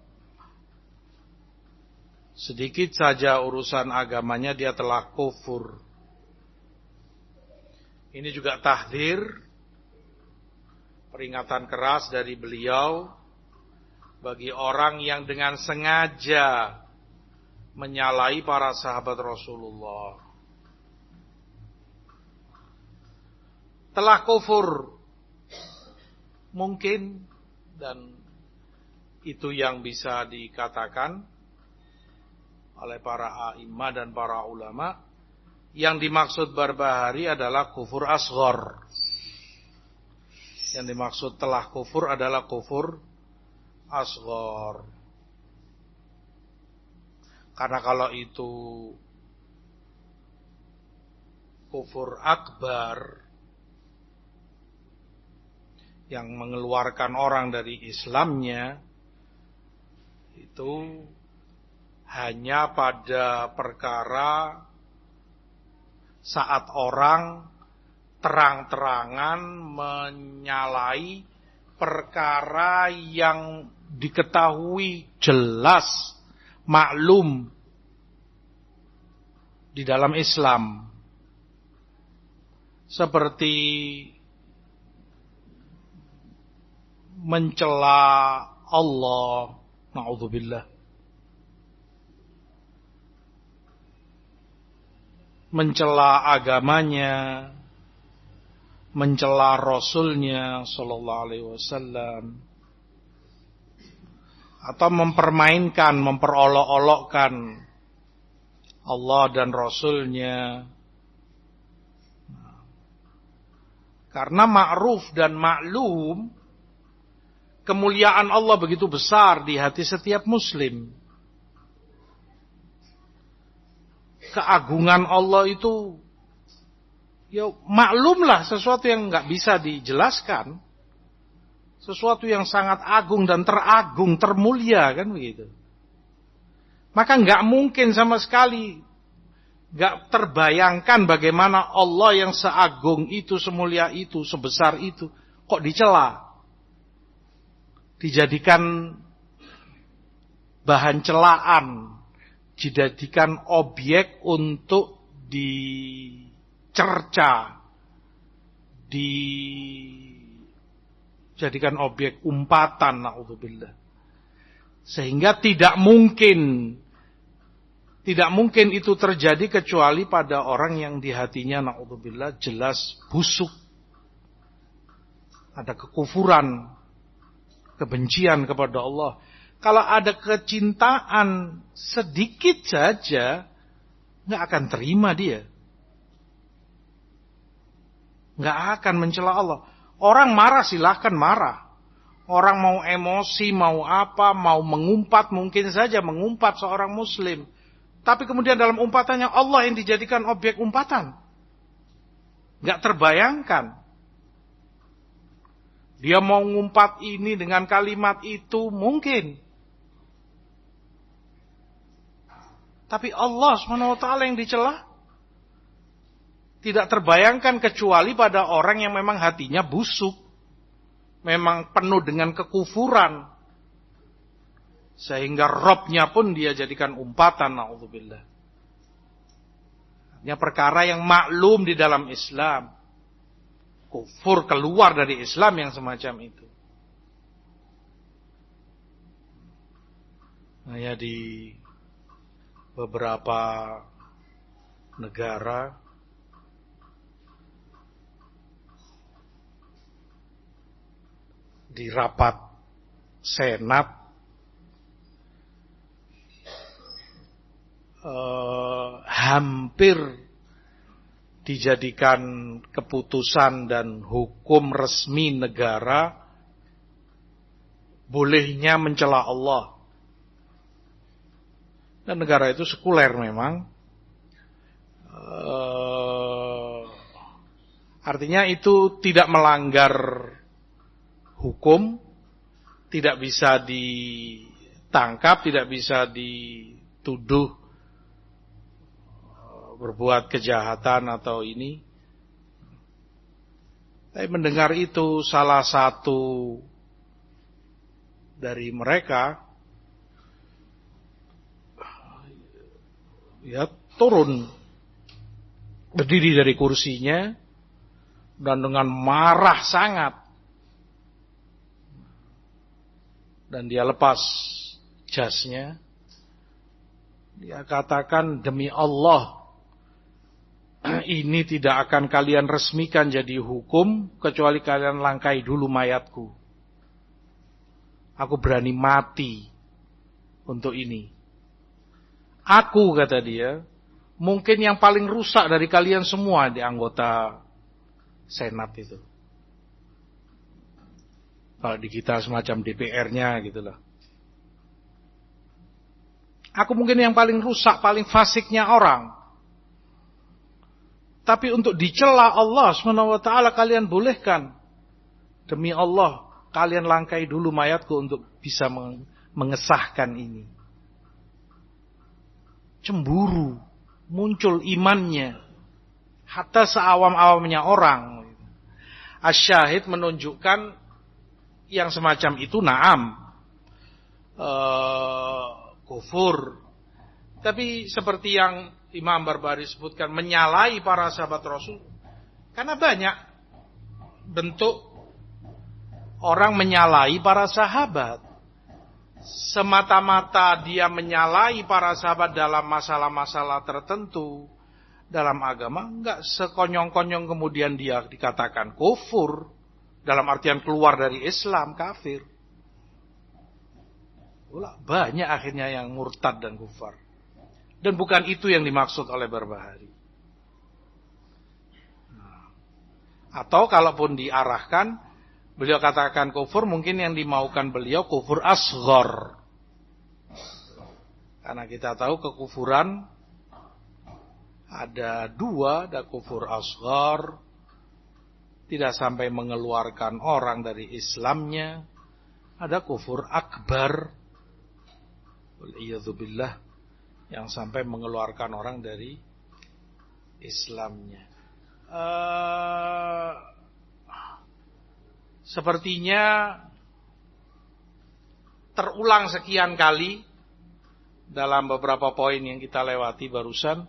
sedikit saja urusan agamanya, dia telah kufur. Ini juga tahdzir, peringatan keras dari beliau bagi orang yang dengan sengaja menyalahi para sahabat Rasulullah. Telah kufur mungkin, dan itu yang bisa dikatakan oleh para a'imah dan para ulama. Yang dimaksud barbahari adalah kufur asghar. Yang dimaksud telah kufur adalah kufur asghar. Karena kalau itu kufur akbar yang mengeluarkan orang dari Islamnya, itu hanya pada perkara saat orang terang-terangan menyalahi perkara yang diketahui jelas, maklum di dalam Islam. Seperti mencela Allah, na'udzubillah, mencela agamanya, mencela Rasulnya sallallahu alaihi wasallam, atau mempermainkan, memperolok-olokkan Allah dan Rasulnya. Karena ma'ruf dan maklum, kemuliaan Allah begitu besar di hati setiap muslim. Keagungan Allah itu, ya maklumlah, sesuatu yang nggak bisa dijelaskan, sesuatu yang sangat agung dan teragung, termulia, kan begitu. Maka nggak mungkin sama sekali nggak terbayangkan bagaimana Allah yang seagung itu, semulia itu, sebesar itu, kok dicela, dijadikan bahan celaan, dijadikan objek untuk dicerca, dijadikan objek umpatan, na'udzubillah. Sehingga tidak mungkin itu terjadi kecuali pada orang yang di hatinya, na'udzubillah, jelas busuk, ada kekufuran, kebencian kepada Allah. Kalau ada kecintaan sedikit saja, nggak akan terima dia, nggak akan mencela Allah. Orang marah silahkan marah, orang mau emosi, mau apa, mau mengumpat, mungkin saja mengumpat seorang muslim, tapi kemudian dalam umpatannya Allah yang dijadikan objek umpatan, nggak terbayangkan. Dia mau ngumpat ini dengan kalimat itu mungkin. Tapi Allah SWT yang dicela tidak terbayangkan kecuali pada orang yang memang hatinya busuk, memang penuh dengan kekufuran, sehingga Robnya pun dia jadikan umpatan, na'udzubillah. Ini perkara yang maklum di dalam Islam. Kufur, keluar dari Islam yang semacam itu. Nah, ya, di beberapa negara di rapat Senat hampir dijadikan keputusan dan hukum resmi negara bolehnya mencela Allah. Dan negara itu sekuler memang. Artinya itu tidak melanggar hukum, tidak bisa ditangkap, tidak bisa dituduh berbuat kejahatan atau ini. Tapi mendengar itu salah satu dari mereka ya turun, berdiri dari kursinya dan dengan marah sangat, dan dia lepas jasnya. Dia katakan, demi Allah, ini tidak akan kalian resmikan jadi hukum kecuali kalian langkai dulu mayatku. Aku berani mati untuk ini. Aku, kata dia, mungkin yang paling rusak dari kalian semua di anggota Senat itu. Kalau di kita semacam DPR-nya gitulah. Aku mungkin yang paling rusak, paling fasiknya orang. Tapi untuk dicela Allah SWT kalian bolehkan. Demi Allah, kalian langkai dulu mayatku untuk bisa mengesahkan ini. Cemburu, muncul imannya. Hatta seawam-awamnya orang. Asy-syahid menunjukkan yang semacam itu na'am. Kufur. Tapi seperti yang Imam Barbahari sebutkan, menyalahi para sahabat Rasul. Karena banyak bentuk orang menyalahi para sahabat. Semata-mata dia menyalahi para sahabat dalam masalah-masalah tertentu dalam agama, enggak sekonyong-konyong kemudian dia dikatakan kufur, dalam artian keluar dari Islam, kafir. Banyak akhirnya yang murtad dan kufar. Dan bukan itu yang dimaksud oleh Barbahari. Atau kalaupun diarahkan, beliau katakan kufur, mungkin yang dimaukan beliau kufur asghar. Karena kita tahu kekufuran ada dua, ada kufur asghar, tidak sampai mengeluarkan orang dari Islamnya. Ada kufur akbar, wal'iyadzubillah, yang sampai mengeluarkan orang dari Islamnya. Sepertinya terulang sekian kali dalam beberapa poin yang kita lewati barusan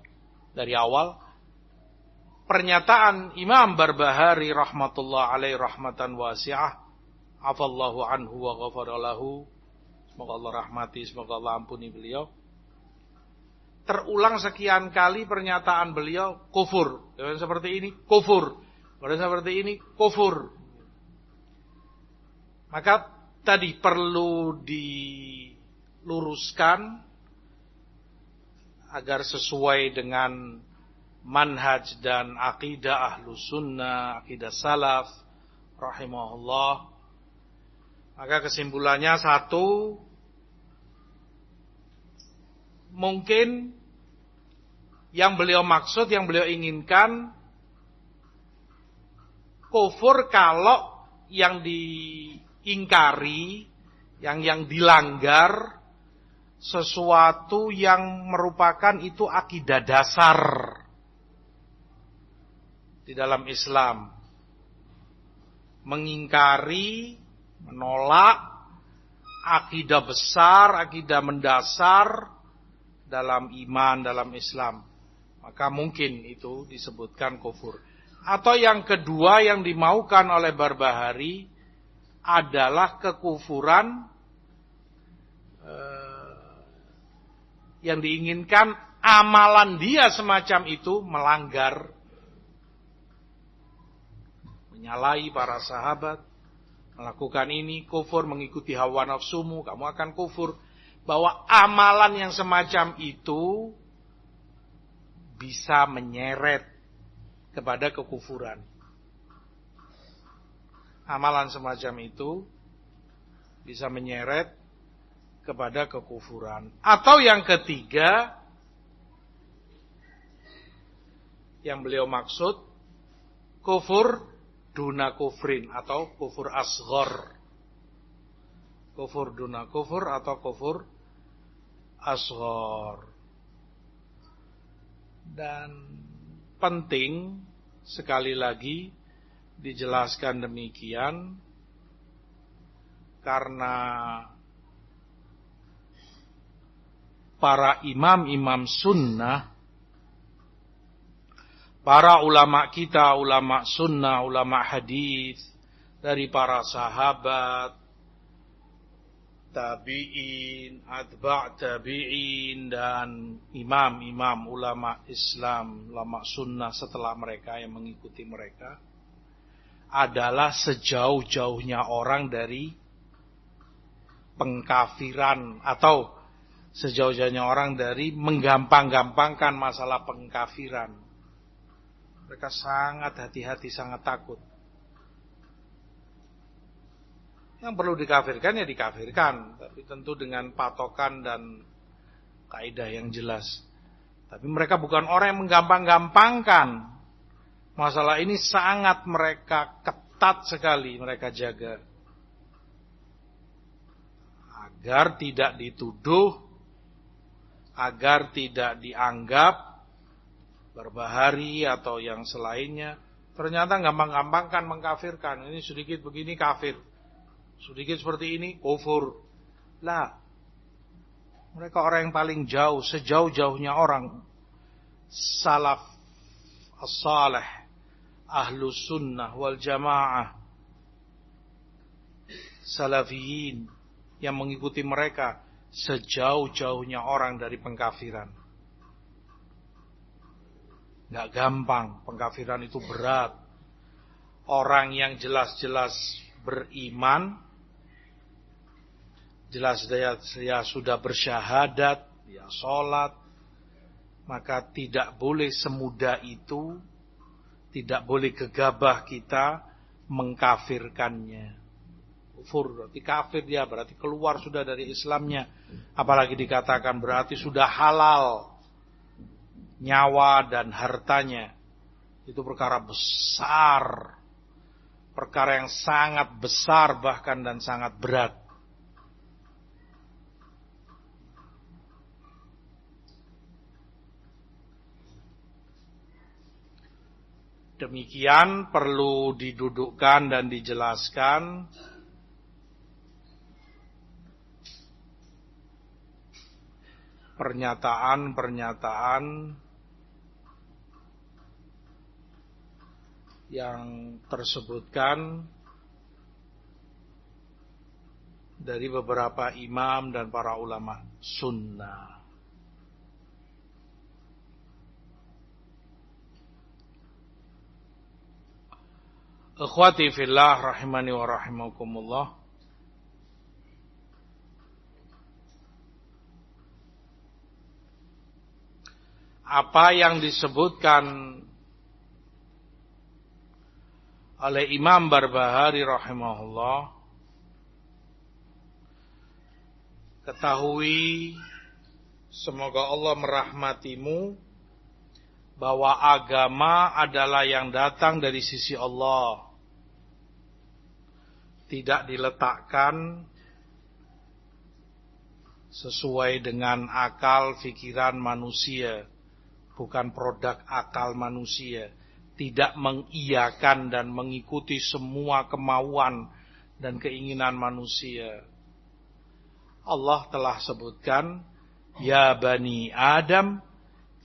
dari awal, pernyataan Imam Barbahari rahmatullah alaihi rahmatan wasi'ah, afallahu anhu wa ghafara lahu, semoga Allah rahmati, semoga Allah ampuni beliau. Terulang sekian kali pernyataan beliau kufur. Kemudian seperti ini kufur. Kemudian seperti ini kufur. Maka tadi perlu diluruskan agar sesuai dengan manhaj dan akidah Ahlus Sunnah, akidah salaf rahimahullah. Maka kesimpulannya satu, mungkin yang beliau maksud, yang beliau inginkan kufur kalau yang diingkari, yang dilanggar sesuatu yang merupakan itu akidah dasar di dalam Islam. Mengingkari, menolak akidah besar, akidah mendasar dalam iman, dalam Islam. Maka mungkin itu disebutkan kufur. Atau yang kedua yang dimaukan oleh Barbahari adalah kekufuran yang diinginkan amalan dia semacam itu melanggar, menyalahi para sahabat, melakukan ini kufur, mengikuti hawa nafsumu, kamu akan kufur. Bahwa amalan yang semacam itu bisa menyeret kepada kekufuran. Amalan semacam itu bisa menyeret kepada kekufuran. Atau yang ketiga, yang beliau maksud, kufur duna kufrin atau kufur asghar. Kufur duna kufur atau kufur asghar. Dan penting sekali lagi dijelaskan demikian karena para imam-imam sunnah, para ulama kita, ulama sunnah, ulama hadis, dari para sahabat, tabi'in, atba' tabi'in, dan imam-imam ulama Islam, ulama sunnah setelah mereka yang mengikuti mereka, adalah sejauh-jauhnya orang dari pengkafiran atau sejauh-jauhnya orang dari menggampang-gampangkan masalah pengkafiran. Mereka sangat hati-hati, sangat takut. Yang perlu dikafirkan ya dikafirkan, tapi tentu dengan patokan dan kaidah yang jelas. Tapi mereka bukan orang yang menggampang-gampangkan. Masalah ini sangat mereka ketat sekali, mereka jaga. Agar tidak dituduh, agar tidak dianggap berbahari atau yang selainnya. Ternyata gampang-gampangkan mengkafirkan. Ini sedikit begini kafir, sedikit seperti ini kufur. Lah, mereka orang yang paling jauh, sejauh-jauhnya orang salaf as-salih, ahlus sunnah wal jamaah, salafiyin yang mengikuti mereka, sejauh-jauhnya orang dari pengkafiran. Gak gampang, pengkafiran itu berat. Orang yang jelas-jelas beriman, jelas dia sudah bersyahadat, dia sholat, maka tidak boleh semudah itu, tidak boleh gegabah kita mengkafirkannya. Kufur berarti kafir dia, berarti keluar sudah dari Islamnya. Apalagi dikatakan berarti sudah halal nyawa dan hartanya. Itu perkara besar, perkara yang sangat besar bahkan dan sangat berat. Demikian perlu didudukkan dan dijelaskan pernyataan-pernyataan yang tersebutkan dari beberapa imam dan para ulama sunnah. Ikhwati fillah rahimani wa rahimakumullah. Apa yang disebutkan oleh Imam Barbahari rahimahullah, ketahui, semoga Allah merahmatimu, bahwa agama adalah yang datang dari sisi Allah, tidak diletakkan sesuai dengan akal pikiran manusia, bukan produk akal manusia, tidak mengiyakan dan mengikuti semua kemauan dan keinginan manusia. Allah telah sebutkan, ya bani Adam,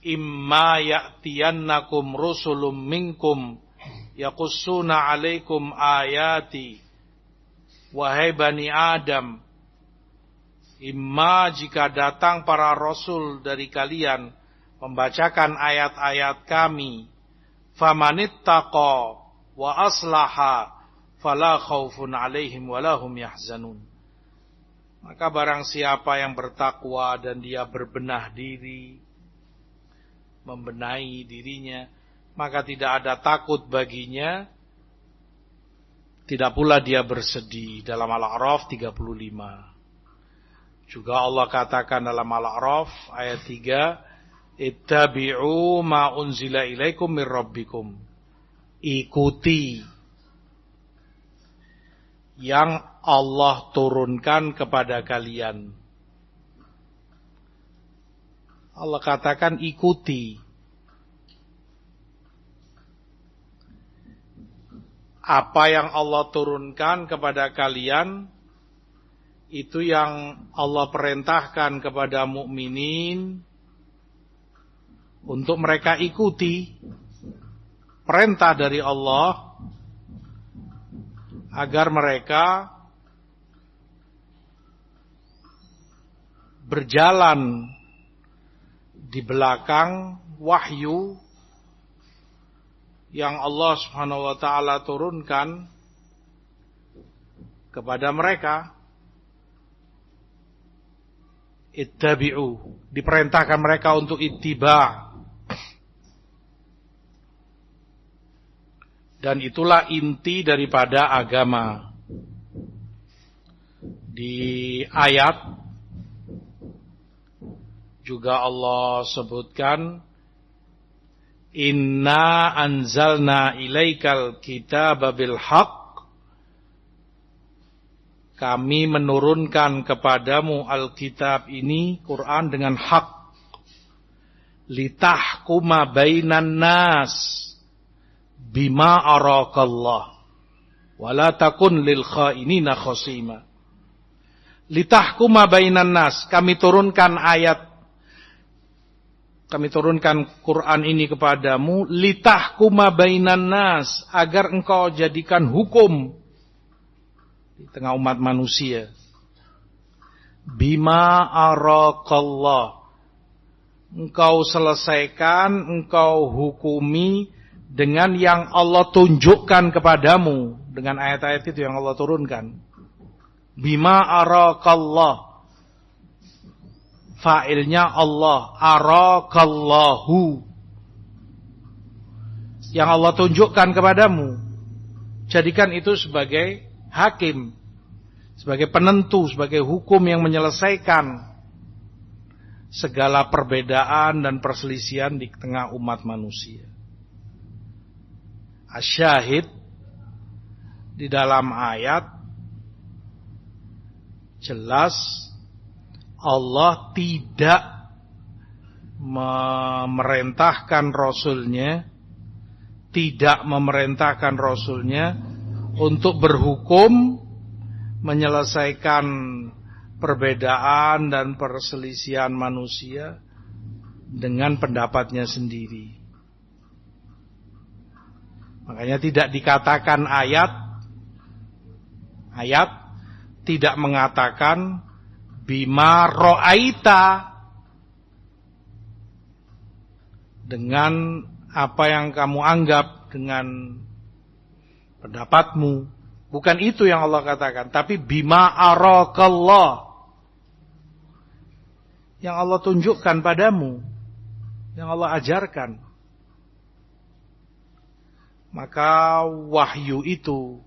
imma ya'tiyannakum rusulun minkum yaqussuna alaikum ayati. Wahai bani Adam, imma jika datang para rasul dari kalian membacakan ayat-ayat kami, famanittaqa wa aslaha fala khaufun alaihim walahum yahzanun. Maka barang siapa yang bertakwa dan dia berbenah diri, membenahi dirinya, maka tidak ada takut baginya, tidak pula dia bersedih. Dalam Al-A'raf 35. Juga Allah katakan dalam Al-A'raf ayat 3, ittabi'u ma unzila ilaikum mir rabbikum. Ikuti yang Allah turunkan kepada kalian. Allah katakan ikuti. apa yang Allah turunkan kepada kalian itu yang Allah perintahkan kepada mukminin untuk mereka ikuti perintah dari Allah agar mereka berjalan di belakang wahyu yang Allah Subhanahu wa taala turunkan kepada mereka. Ittabi'u, diperintahkan mereka untuk ittiba'. Dan itulah inti daripada agama. Di ayat juga Allah sebutkan, Inna anzalna ilaikal kitaba bil haqq. Kami menurunkan kepadamu Alkitab ini, Quran, dengan hak. Litahkuma bainan nas bima arakallah wala takun lil khainina khasima. Litahkuma bainan nas, kami turunkan Quran ini kepadamu, litahkuma bainan nas, agar engkau jadikan hukum di tengah umat manusia. Bima arakallah, engkau selesaikan, engkau hukumi dengan yang Allah tunjukkan kepadamu, dengan ayat-ayat itu yang Allah turunkan. Bima arakallah, fa'ilnya Allah, arakallahu, yang Allah tunjukkan kepadamu. Jadikan itu sebagai hakim, sebagai penentu, sebagai hukum yang menyelesaikan segala perbedaan dan perselisihan di tengah umat manusia. Asyahid, di dalam ayat jelas Allah tidak memerintahkan Rasulnya, untuk berhukum menyelesaikan perbedaan dan perselisihan manusia dengan pendapatnya sendiri. Makanya tidak dikatakan ayat tidak mengatakan bima ro'aita, dengan apa yang kamu anggap, dengan pendapatmu. Bukan itu yang Allah katakan, tapi bima arakallah, yang Allah tunjukkan padamu, yang Allah ajarkan. Maka wahyu itu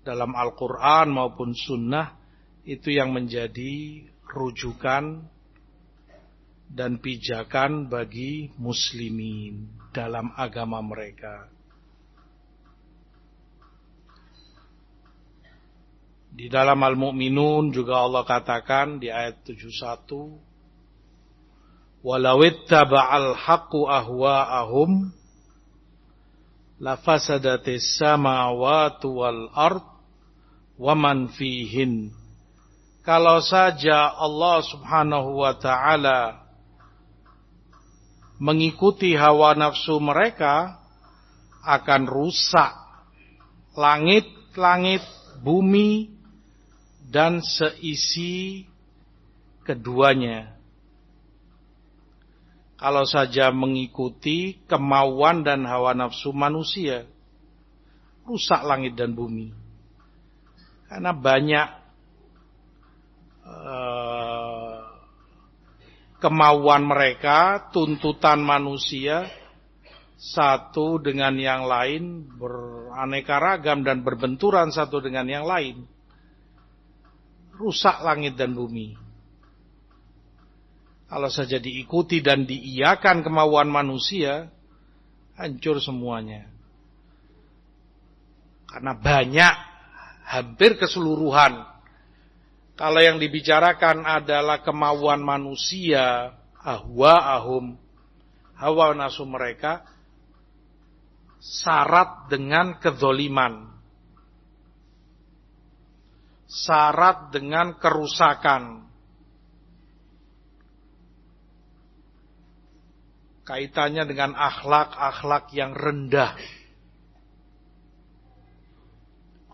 dalam Al-Quran maupun Sunnah itu yang menjadi rujukan dan pijakan bagi muslimin dalam agama mereka. Di dalam Al-Mu'minun juga Allah katakan di ayat 71, "Walawittaba'al haqqu ahwa'ahum lafasadatis samawati wal ard wa man fihin." Kalau saja Allah Subhanahu wa ta'ala mengikuti hawa nafsu mereka, akan rusak langit-langit, bumi, dan seisi keduanya. Kalau saja mengikuti kemauan dan hawa nafsu manusia, rusak langit dan bumi. Karena banyak kemauan mereka, tuntutan manusia, satu dengan yang lain beraneka ragam dan berbenturan satu dengan yang lain. Rusak langit dan bumi. Kalau saja diikuti dan diiyakan kemauan manusia, hancur semuanya. Karena banyak, hampir keseluruhan, kalau yang dibicarakan adalah kemauan manusia, ahwa'ahum, hawa nafsu mereka, syarat dengan kedzoliman, syarat dengan kerusakan. Kaitannya dengan akhlak-akhlak yang rendah,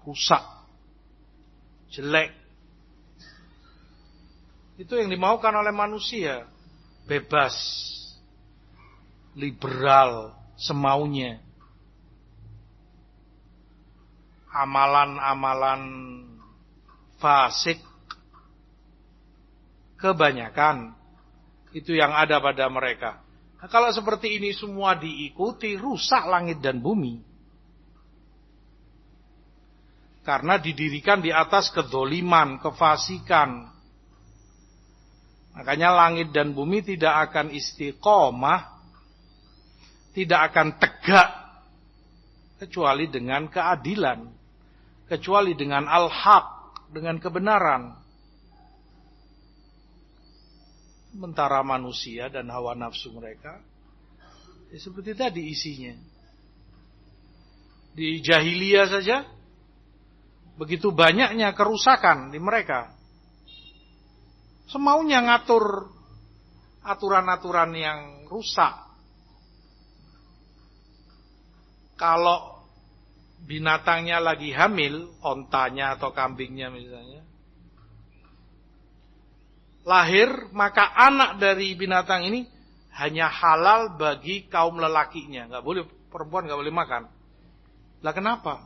rusak, jelek. Itu yang dimaukan oleh manusia. Bebas, liberal, semaunya. Amalan-amalan fasik kebanyakan itu yang ada pada mereka. Nah, kalau seperti ini semua diikuti, rusak langit dan bumi. Karena didirikan di atas kedzoliman, kefasikan. Makanya langit dan bumi tidak akan istiqomah, tidak akan tegak, kecuali dengan keadilan, kecuali dengan al-haq, dengan kebenaran. Sementara manusia dan hawa nafsu mereka, ya seperti tadi isinya. Di jahiliyah saja, begitu banyaknya kerusakan di mereka. Semaunya ngatur aturan-aturan yang rusak. Kalau binatangnya lagi hamil, ontanya atau kambingnya misalnya, lahir, maka anak dari binatang ini hanya halal bagi kaum lelakinya. Nggak boleh, perempuan nggak boleh makan. Lah kenapa?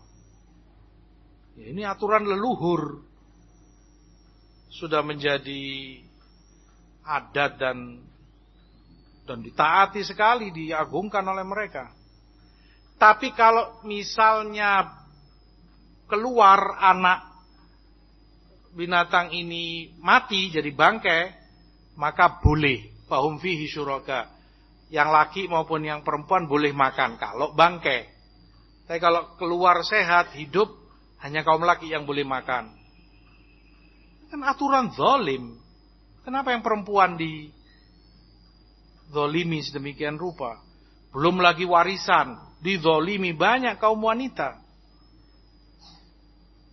Ya, ini aturan leluhur. Sudah menjadi adat dan ditaati sekali, diagungkan oleh mereka. Tapi kalau misalnya keluar anak binatang ini mati jadi bangkai, maka boleh. Fahum fihi syuraka. Yang laki maupun yang perempuan boleh makan kalau bangkai. Tapi kalau keluar sehat, hidup, hanya kaum laki yang boleh makan. Kan aturan zalim. Kenapa yang perempuan dizalimi sedemikian rupa? Belum lagi warisan, dizalimi banyak kaum wanita.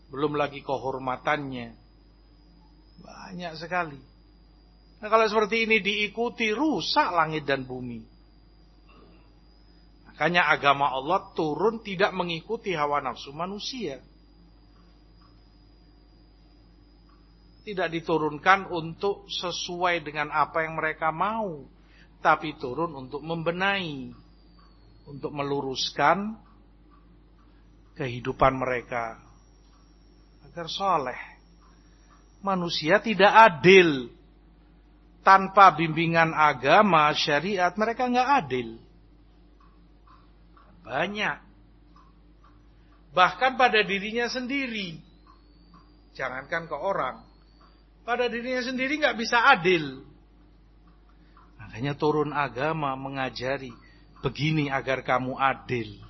Belum lagi kehormatannya. Banyak sekali. Nah, kalau seperti ini diikuti, rusak langit dan bumi. Makanya agama Allah turun tidak mengikuti hawa nafsu manusia. Tidak diturunkan untuk sesuai dengan apa yang mereka mau, tapi turun untuk membenahi, untuk meluruskan kehidupan mereka agar soleh. Manusia tidak adil. Tanpa bimbingan agama, syariat, mereka nggak adil. Banyak. Bahkan pada dirinya sendiri. Jangankan ke orang. Pada dirinya sendiri nggak bisa adil. Makanya turun agama mengajari begini agar kamu adil.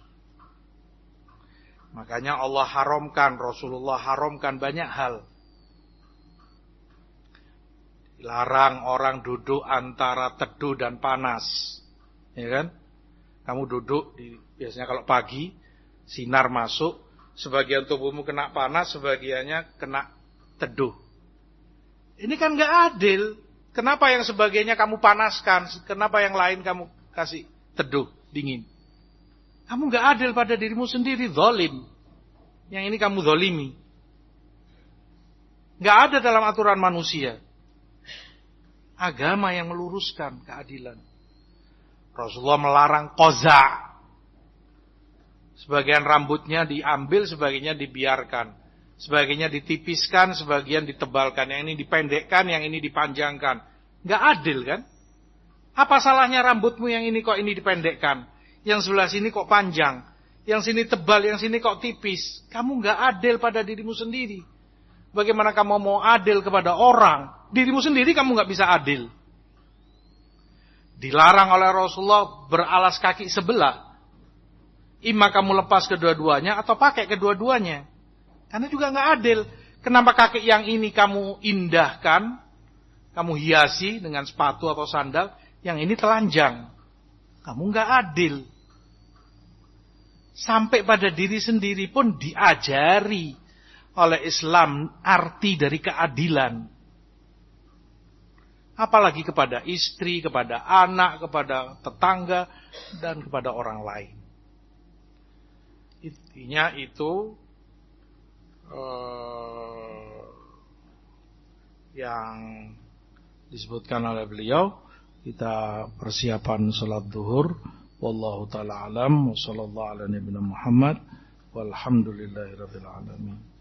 Makanya Allah haramkan, Rasulullah haramkan banyak hal. Larang orang duduk antara teduh dan panas. Ya kan? Kamu duduk biasanya kalau pagi sinar masuk, sebagian tubuhmu kena panas, sebagiannya kena teduh. Ini kan gak adil. Kenapa yang sebagiannya kamu panaskan? Kenapa yang lain kamu kasih teduh, dingin? Kamu gak adil pada dirimu sendiri, zalim. Yang ini kamu zalimi. Gak ada dalam aturan manusia. Agama yang meluruskan keadilan. Rasulullah melarang qaza. Sebagian rambutnya diambil, sebagiannya dibiarkan. Sebagiannya ditipiskan, sebagian ditebalkan. Yang ini dipendekkan, yang ini dipanjangkan. Gak adil kan? Apa salahnya rambutmu yang ini kok ini dipendekkan? Yang sebelah sini kok panjang? Yang sini tebal, yang sini kok tipis? Kamu gak adil pada dirimu sendiri. Bagaimana kamu mau adil kepada orang? Dirimu sendiri kamu gak bisa adil. Dilarang oleh Rasulullah beralas kaki sebelah. Ima kamu lepas kedua-duanya atau pakai kedua-duanya. Karena juga gak adil. Kenapa kaki yang ini kamu indahkan, kamu hiasi dengan sepatu atau sandal, yang ini telanjang. Kamu gak adil. Sampai pada diri sendiri pun diajari oleh Islam arti dari keadilan. Apalagi kepada istri, kepada anak, kepada tetangga, dan kepada orang lain. Intinya itu yang disebutkan oleh beliau. Kita persiapan salat zuhur. Wallahu ta'ala alam. Wa sallallahu ala nabiyina Muhammad. Walhamdulillahirabbil alamin.